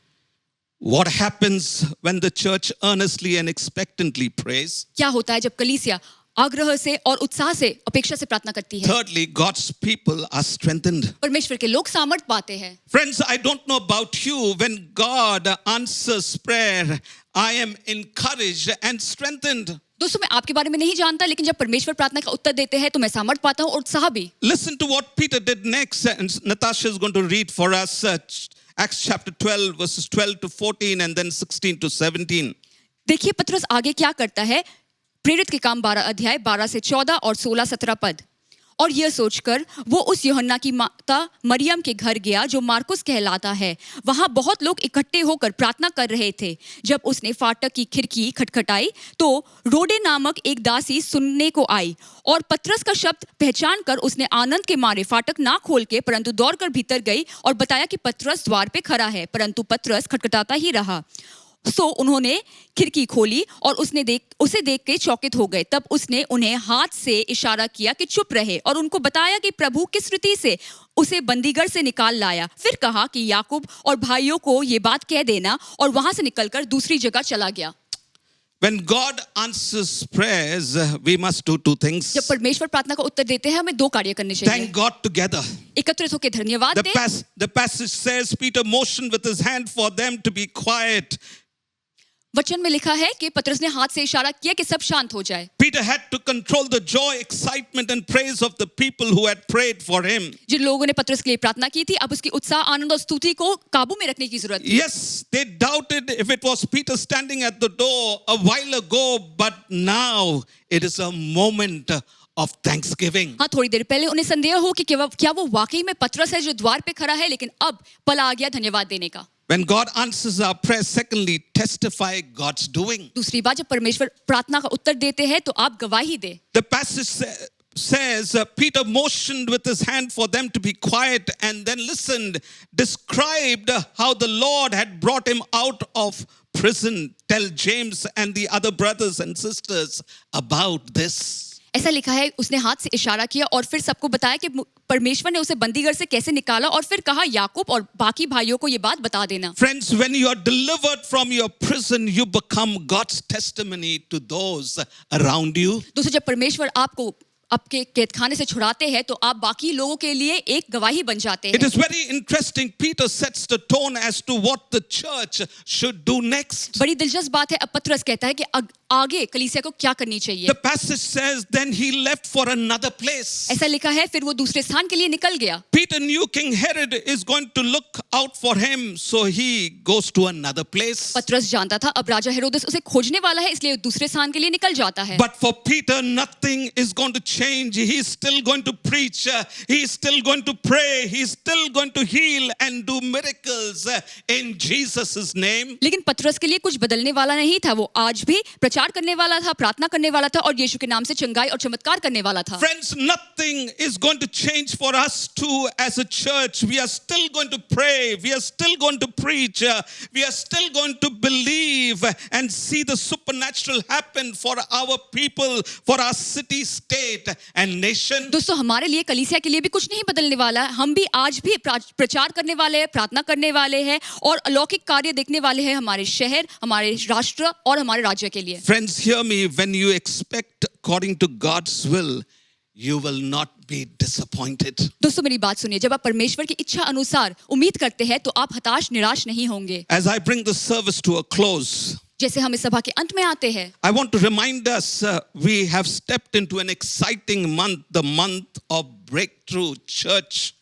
What happens when the church earnestly and expectantly prays? क्या होता है जब कलीसिया आग्रह से और उत्साह से, अपेक्षा से प्रार्थना करती है? Thirdly, God's people are strengthened. परमेश्वर के लोग सामर्थ पाते हैं। Friends, I don't know about you. When God answers prayer, I am encouraged and strengthened. दोस्तों, मैं आपके बारे में नहीं जानता, लेकिन जब परमेश्वर प्रार्थना का उत्तर देते हैं तो मैं सामर्थ पाता हूँ और उत्साह भी। Listen to what Peter did next. And Natasha is going to read for us Acts chapter 12, verses 12 to 14, and then 16 to 17. देखिए पतरस आगे क्या करता है। प्रेरित के काम 12 अध्याय 12 से 14 और 16-17 पद। और यह सोचकर वो उस यूहन्ना की माता मरियम के घर गया जो मार्कुस कहलाता है। वहां बहुत लोग इकट्ठे होकर प्रार्थना कर रहे थे। जब उसने फाटक की खिड़की खटखटाई तो रोडे नामक एक दासी सुनने को आई और पतरस का शब्द पहचान कर उसने आनंद के मारे फाटक ना खोल के परंतु दौड़कर भीतर गई और बताया कि पतरस द्वार पे खड़ा है, परंतु पतरस खटखटाता ही रहा। सो उन्होंने खिड़की खोली और उसे देख के चौकित हो गए। तब उसने उन्हें हाथ से इशारा किया कि चुप रहे और उनको बताया कि प्रभु किस रीति से उसे बंदीगढ़ से निकाल लाया। फिर कहा कि याकूब और भाइयों को ये बात कह देना, और वहां से निकलकर दूसरी जगह चला गया। When God answers prayers, we must do two things. जब परमेश्वर प्रार्थना का उत्तर देते हैं हमें दो कार्य करने चाहिए। Thank God together. एकत्रित होकर धन्यवाद दें। The passage says Peter motioned with his hand for them to be quiet. वचन में लिखा है कि पतरस ने हाथ से इशारा किया कि सब शांत हो जाए। Peter had to control the joy, excitement and praise of the people who had prayed for him. जिन लोगों ने पतरस के लिए प्रार्थना की थी, अब उसकी उत्साह, आनंद और स्तुति को काबू में रखने की जरूरत है। Yes, they doubted if it was Peter standing at the door a while ago, but now it is a moment of thanksgiving. हाँ, थोड़ी देर पहले उन्हें संदेह हो कि क्या वो वाकई में पतरस है जो द्वार पे खड़ा है, लेकिन अब पल आ गया धन्यवाद देने का। When God answers our prayer, secondly, testify God's doing. दूसरी बात, जब परमेश्वर प्रार्थना का उत्तर देते हैं तो आप गवाही दे। The passage says Peter motioned with his hand for them to be quiet and then listened, described how the Lord had brought him out of prison. Tell James and the other brothers and sisters about this. ऐसा लिखा है, उसने हाथ से इशारा किया और फिर सबको बताया कि परमेश्वर ने उसे बंदीगढ़ से कैसे निकाला, और फिर कहा याकूब और बाकी भाइयों को ये बात बता देना। Friends, when you are delivered from your prison, you become God's testimony to those around you. दोस्तों, जब परमेश्वर आपको आपके कैदखाने से छुड़ाते हैं तो आप बाकी लोगों के लिए एक गवाही बन जाते हैं। It is very interesting. Peter sets the tone as to what the church should do next. बड़ी दिलचस्प बात है, अब पतरस कहता है कि आगे कलीसिया को क्या करनी चाहिए। The passage says then he left for another place. ऐसा लिखा है, फिर वो दूसरे स्थान के लिए निकल गया। Peter knew King Herod is going to look out for him, so he goes to another place. पतरस जानता था अब राजा हेरोदेस उसे खोजने वाला है, इसलिए दूसरे स्थान के लिए निकल जाता है। But for Peter, nothing is going to change. He is still going to preach. He is still going to pray. He is still going to heal and do miracles in Jesus' name. लेकिन पतरस के लिए कुछ बदलने वाला नहीं था। वो आज भी प्रचार करने वाला था, प्रार्थना करने वाला था और यीशु के नाम से चंगाई और चमत्कार करने वाला था। Friends, nothing is going to change for us too as a church. We are still going to pray. We are still going to preach. We are still going to believe and see the supernatural happen for our people, for our city, state and nation. दोस्तों, हमारे लिए कलीसिया के लिए भी कुछ नहीं बदलने वाला है। हम भी आज भी प्रचार करने वाले हैं, प्रार्थना करने वाले हैं और अलौकिक कार्य देखने वाले हैं हमारे शहर, हमारे राष्ट्र और हमारे राज्य के लिए। Friends, hear me. When you expect according to God's will, you will not be disappointed. दोस्तों मेरी बात सुनिए, जब आप परमेश्वर की इच्छा अनुसार उम्मीद करते हैं तो आप हताश निराश नहीं होंगे। As I bring the service to a close, जैसे हम इस सभा के अंत में आते हैं, I want to remind us we have stepped into an exciting month, the month of breakthrough church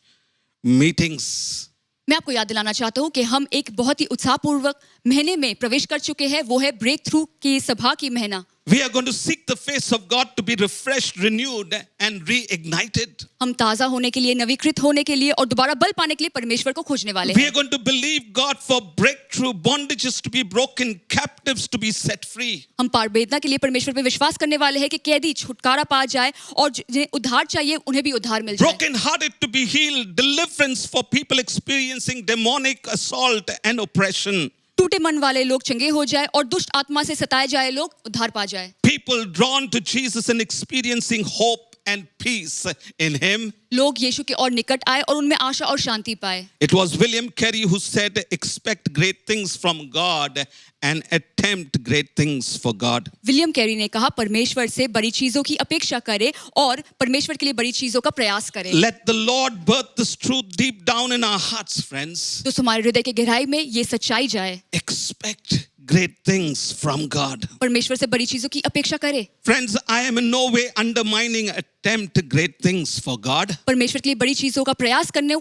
meetings. मैं आपको याद दिलाना चाहता हूँ कि हम एक बहुत ही उत्साहपूर्वक महीने में प्रवेश कर चुके हैं, वो है ब्रेक थ्रू की सभा की महीना। We are going to seek the face of God to be refreshed, renewed, and reignited. हम ताजा होने के लिए, नवीकृत होने के लिए और दोबारा बल पाने के लिए परमेश्वर को खोजने वाले We हैं। are going to believe God for breakthrough, bondages to be broken, captives to be set free. हम पार वेदना के लिए परमेश्वर पे विश्वास करने वाले हैं कि कैदी छुटकारा पा जाए और जिन्हें उद्धार चाहिए उन्हें भी उद्धार मिल जाए। Broken hearted to be healed, deliverance for people experiencing demonic assault and oppression. टूटे मन वाले लोग चंगे हो जाए और दुष्ट आत्मा से सताए जाए लोग उद्धार पा जाए। People drawn to Jesus and experiencing hope and peace in Him. लोग यीशु के और निकट आए और उनमें आशा और शांति पाए। It was William Carey who said, expect great things from God and attempt great things for God. William Carey ने कहा, परमेश्वर से बड़ी चीजों की अपेक्षा करें और परमेश्वर के लिए बड़ी चीजों का प्रयास करें। Let the Lord birth this truth deep down in our hearts, friends. तो हमारे हृदय के गहराई में ये सच्चाई जाए। Expect great things from God. परमेश्वर से बड़ी चीजों की अपेक्षा करें। Friends, I am in no way undermining attempt great things for God. परमेश्वर के लिए बड़ी चीजों का प्रयास करने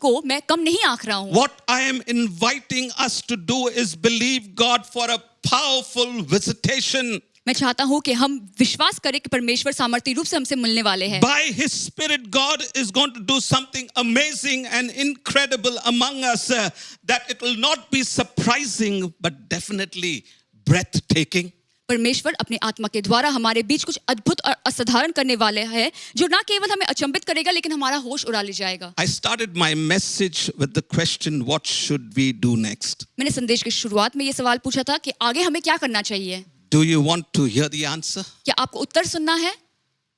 को मैं कम नहीं आंक रहा हूँ। What I am inviting us to do is believe God for a powerful visitation. मैं चाहता हूँ कि हम विश्वास करें कि परमेश्वर सामर्थ्य रूप से हमसे मिलने वाले हैं। By His Spirit, God is going to do something amazing and incredible among us that it will not be surprising but definitely breathtaking. परमेश्वर अपने आत्मा के द्वारा हमारे बीच कुछ अद्भुत और असाधारण करने वाले हैं जो ना केवल हमें अचंभित करेगा लेकिन हमारा होश उड़ा ले जाएगा। I started my message with the question, what should we do next? मैंने संदेश की शुरुआत में ये सवाल पूछा था कि आगे हमें क्या करना चाहिए। Do you want to hear the answer? क्या आपको उत्तर सुनना है?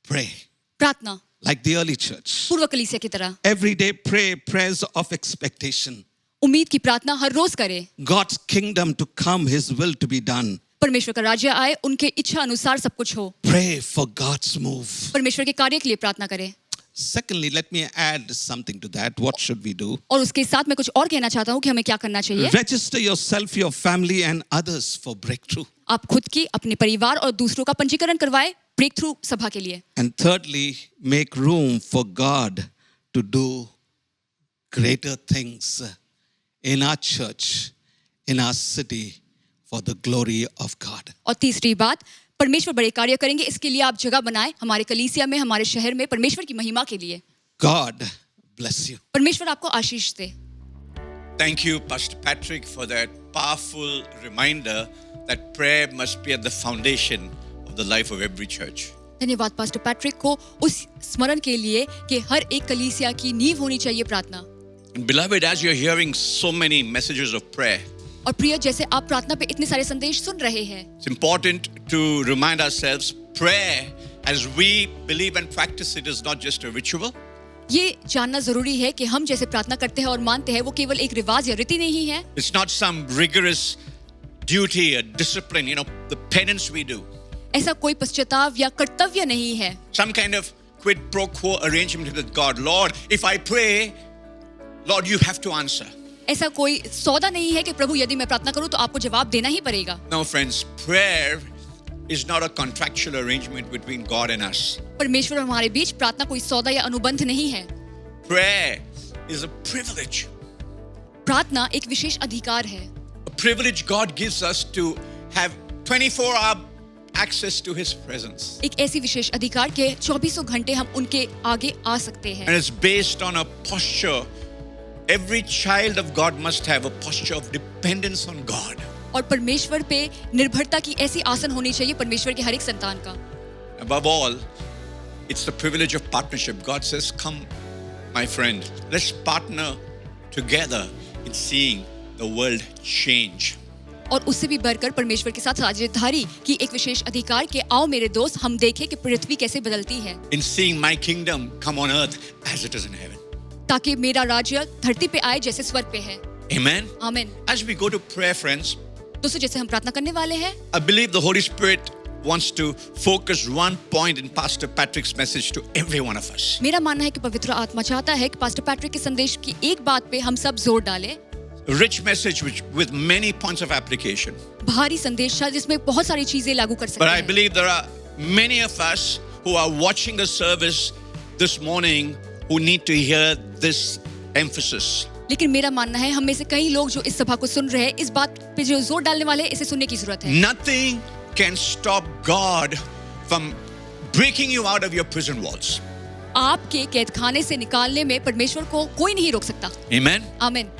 Pray. प्रार्थना, Like the early church. पूर्व कलीसिया की तरह Every day pray prayers of expectation. उम्मीद की प्रार्थना हर रोज करें। God's kingdom to come, His will to be done. परमेश्वर का राज्य आए, उनके इच्छा अनुसार सब कुछ हो। Pray for God's move. परमेश्वर के कार्य के लिए प्रार्थना करें। Secondly, let me add something to that. What should we do? और उसके साथ मैं कुछ और कहना चाहता हूँ कि हमें क्या करना चाहिए। Register yourself, your family, and others for breakthrough. आप खुद की, अपने परिवार और दूसरों का पंजीकरण करवाएं ब्रेक थ्रू सभा के लिए। And thirdly, make room for God to do greater things in our church, in our city, for the glory of God. और तीसरी बात, परमेश्वर बड़े कार्य करेंगे, इसके लिए आप जगह बनाएं हमारे कलीसिया में, हमारे शहर में, परमेश्वर की महिमा के लिए। God bless you. परमेश्वर आपको आशीष दे। Thank you, Pastor Patrick, for that powerful reminder that prayer must be at the foundation of the life of every church. धन्यवाद पास्टर पैट्रिक को उस स्मरण के लिए कि हर एक कलीसिया की नींव होनी चाहिए प्रार्थना। And beloved, as you're hearing so many messages of prayer, और प्रिय, जैसे आप प्रार्थना पे इतने सारे संदेश सुन रहे हैं, it's important to remind ourselves prayer, as we believe and practice it, is not just a ritual. ये जानना जरूरी है कि हम जैसे प्रार्थना करते हैं और मानते हैं वो केवल एक रिवाज या रीति नहीं है। It's not some rigorous duty or discipline, the penance we do. ऐसा कोई पश्चाताप या कर्तव्य नहीं है। Some kind of quid pro quo arrangement with God. Lord, if I pray, Lord, you have to answer. ऐसा कोई सौदा नहीं है कि प्रभु यदि मैं प्रार्थना करूं तो आपको जवाब देना ही पड़ेगा। No, friends, prayer is not a contractual arrangement between God and us. परमेश्वर और हमारे बीच प्रार्थना कोई सौदा या अनुबंध नहीं है। Prayer is a privilege. प्रार्थना एक विशेष अधिकार है। A privilege God gives us to have 24-hour access to His presence. एक ऐसी विशेष अधिकार के 24 घंटे हम उनके आगे आ सकते हैं। And it's based on a posture. Every child of God must have a posture of dependence on God. और परमेश्वर पे निर्भरता की ऐसी आसन होनी चाहिए परमेश्वर के हर एक संतान का। Above all, it's the privilege of partnership. God says, come, my friend, let's partner together in seeing the world change. और उससे भी बढ़कर परमेश्वर के साथ साझेदारी की एक विशेष अधिकार के आओ मेरे दोस्त हम देखें कि पृथ्वी कैसे बदलती है। In seeing my kingdom come on earth as it is in heaven. ताकि मेरा राज्य धरती पे आए जैसे स्वर्ग पे है। Amen. आमीन। As we go to prayer, friends, दोस्तों जैसे हम प्रार्थना करने वाले हैं, I believe the Holy Spirit wants to focus one point in Pastor Patrick's message to every one of us. मेरा मानना है कि पवित्र आत्मा चाहता है कि पास्टर पैट्रिक के संदेश की एक बात पे हम सब जोर डालें। A rich message with many points of application. भारी संदेश है जिसमें बहुत सारी चीजें लागू कर सकते But I हैं। believe there are many of us who are watching the service this morning who need to hear this emphasis. लेकिन मेरा मानना है हम में से कई लोग जो इस सभा को सुन रहे हैं, इस बात पे जो जोर डालने वाले हैं, इसे सुनने की जरूरत है। Nothing can stop God from breaking you out of your prison walls. आपके कैदखाने से निकालने में परमेश्वर को कोई नहीं रोक सकता। Amen. आमीन।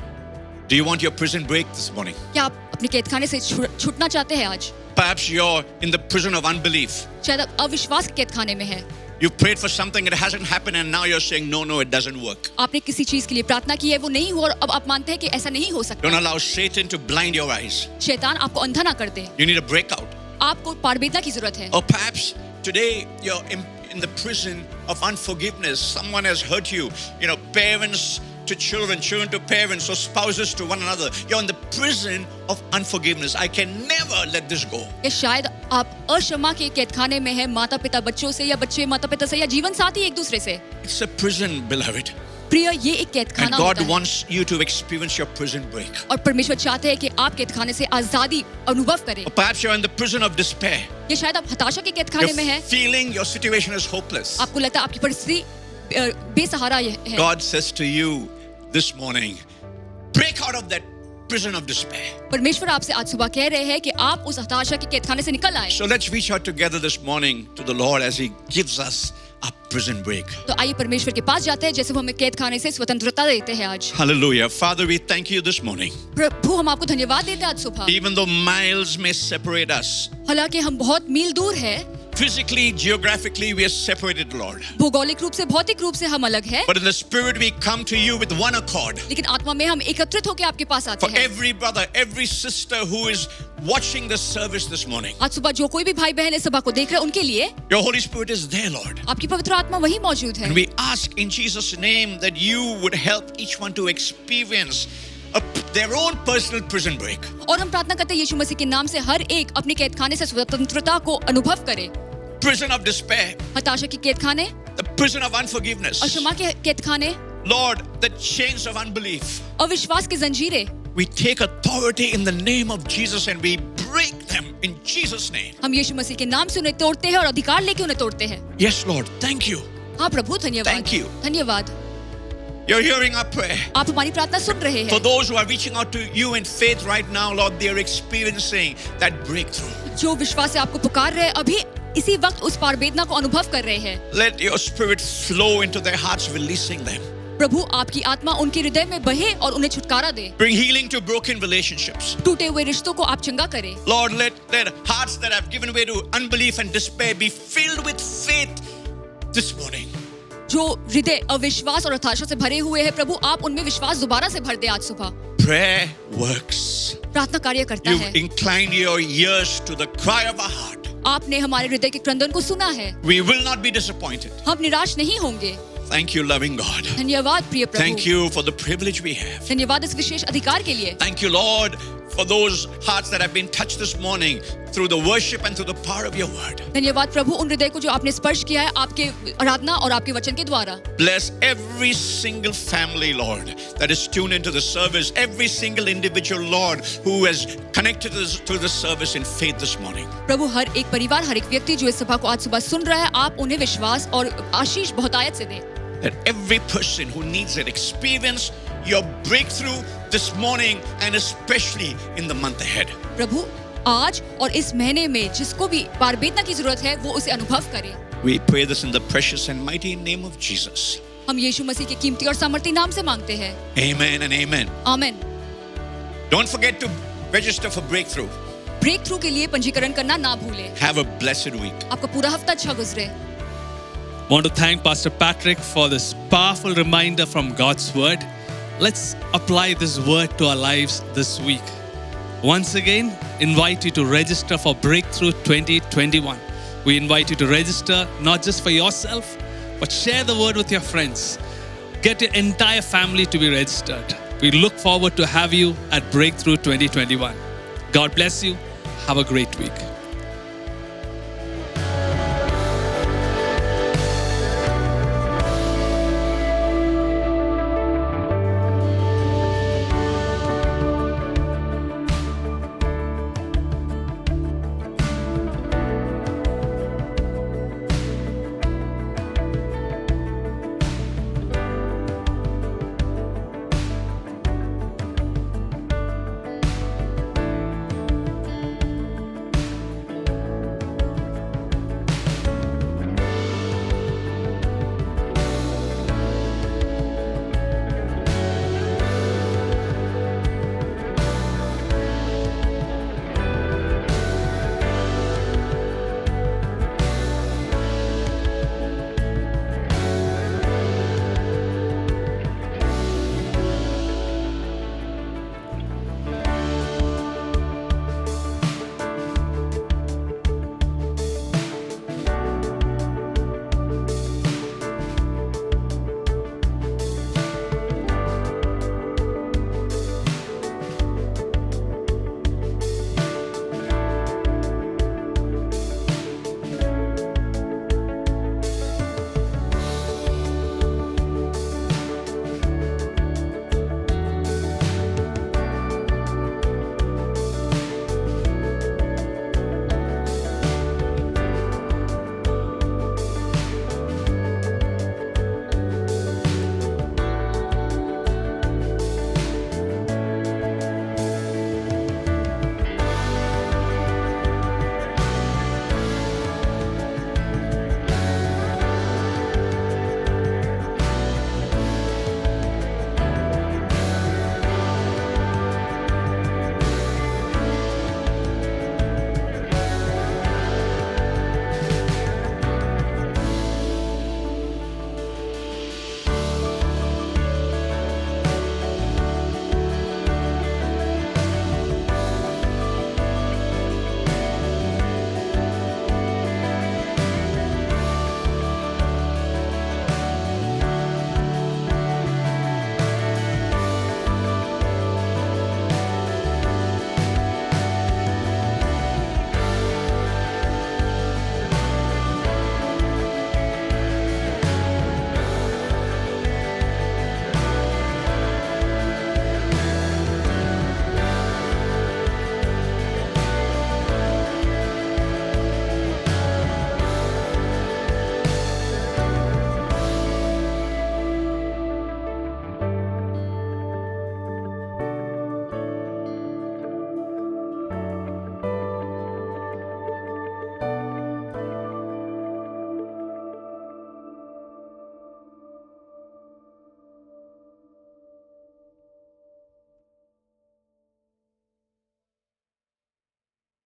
Do you want your prison break this morning? क्या आप अपने कैदखाने से छूटना चाहते हैं आज? Perhaps you're in the prison of unbelief. शायद आप अविश्वास के कैदखाने में हैं। You've prayed for something, it hasn't happened, and now you're saying, no, it doesn't work. आपने किसी चीज के लिए प्रार्थना की है, वो नहीं हुआ और अब आप मानते हैं कि ऐसा नहीं हो सकता। Don't allow Satan to blind your eyes. शैतान आपको अंधा ना कर दे। You need a breakout. आपको पारवेदना की जरूरत है। Or perhaps today you're in the prison of unforgiveness. Someone has hurt you. Parents to children, children to parents, or spouses to one another. You're in the prison of unforgiveness. I can never let this go. या शायद आप अक्षमा के कैदखाने में हैं, माता पिता बच्चों से या बच्चे माता पिता से या जीवन साथी एक दूसरे से। It's a prison, beloved. प्रिय, ये एक And कैदखाना God होता है। wants you to experience your prison break. और परमेश्वर चाहते हैं कि आप कैदखाने से आजादी अनुभव करें। Or perhaps you're in the prison of despair. या शायद आप हताशा के कैदखाने में You're हैं। feeling your situation is hopeless. आपको लगता है आपकी परिस्थिति बेसहारा है। God says to you this morning, break out of that prison of despair. परमेश्वर आपसे आज सुबह कह रहे हैं कि आप उस हताशा के कैदखाने से निकल आए। So let's reach out together this morning to the Lord as He gives us a prison break. तो आइए परमेश्वर के पास जाते हैं जैसे वो हमें कैदखाने से स्वतंत्रता देते हैं आज। Hallelujah. Father, we thank you this morning. प्रभु, हम आपको धन्यवाद देते हैं आज सुबह। Even though miles may separate us, हालांकि हम बहुत मील दूर हैं, physically, geographically, we are separated, Lord. भौगोलिक रूप से भौतिक रूप से हम अलग हैं, But in the Spirit, we come to you with one accord. लेकिन आत्मा में हम एकत्रित होकर आपके पास आते For हैं। every brother, every sister who is watching this service this morning, आज सुबह जो कोई भी भाई बहन इस सभा को देख रहे हैं उनके लिए your Holy Spirit is there, Lord. आपकी पवित्र आत्मा वही मौजूद है। And we ask in Jesus' name that you would help each one to experience their own personal prison break. और हम प्रार्थना करते हैं यीशु मसीह के नाम से हर एक अपने कैदखाने से स्वतंत्रता को अनुभव करे। Prison of despair, हताशा के कैदखाने, the prison of unforgiveness. अक्षमा के कैदखाने, Lord, the chains of unbelief. अविश्वास के जंजीरें, We take authority in the name of Jesus and we break them in Jesus' name. हम यीशु मसीह के नाम से उन्हें तोड़ते हैं और अधिकार लेके उन्हें तोड़ते हैं। Yes, Lord, thank you. हाँ प्रभु, धन्यवाद। Thank you. धन्यवाद। You're hearing our prayer. आप हमारी प्रार्थना सुन रहे For हैं। those who are reaching out to you in faith right now, Lord, they are experiencing that breakthrough. जो विश्वास से आपको पुकार रहे हैं, अभी इसी वक्त उस पारवेदना को अनुभव कर रहे हैं। Let your spirit flow into their hearts, releasing them. प्रभु, आपकी आत्मा उनके हृदय में बहे और उन्हें छुटकारा दे। Bring healing to broken relationships. टूटे हुए रिश्तों को आप चंगा करें। Lord, let hearts that have given way to unbelief and despair be filled with faith this morning. जो हृदय अविश्वास और हताशा से भरे हुए हैं, प्रभु आप उनमें विश्वास दोबारा से भर दे आज सुबह। Prayer works. प्रार्थना कार्य करता You've है। inclined your ears to the cry of our heart. आपने हमारे हृदय के क्रंदन को सुना है। We will not be disappointed. हम निराश नहीं होंगे। Thank you, loving God. धन्यवाद प्रिय प्रभु। Thank you for the privilege we have. धन्यवाद इस विशेष अधिकार के लिए। Thank you, Lord, for those hearts that have been touched this morning through the worship and through the power of your word. धन्यवाद प्रभु उन हृदय को जो आपने स्पर्श किया है आपके आराधना और आपके वचन के द्वारा। Bless every single family, Lord, that is tuned into the service, every single individual, Lord, who has connected to the service in faith this morning. प्रभु हर एक परिवार, हर एक व्यक्ति जो इस सभा को आज सुबह सुन रहा है, आप उन्हें विश्वास और आशीष बहुतायत से दें। That every person who needs it experience your breakthrough this morning and especially in the month ahead. प्रभु आज और इस महीने में जिसको भी पारवेदना की जरूरत है वो उसे अनुभव करे। We pray this in the precious and mighty name of Jesus. हम यीशु मसीह के कीमती और सामर्थी नाम से मांगते हैं। Amen and amen. आमीन। Don't forget to register for breakthrough. Breakthrough के लिए पंजीकरण करना ना भूलें। Have a blessed week. आपका पूरा हफ्ता अच्छा गुजरे। Want to thank Pastor Patrick for this powerful reminder from God's word. Let's apply this word to our lives this week. Once again, invite you to register for Breakthrough 2021. We invite you to register not just for yourself, but share the word with your friends. Get your entire family to be registered. We look forward to have you at Breakthrough 2021. God bless you. Have a great week.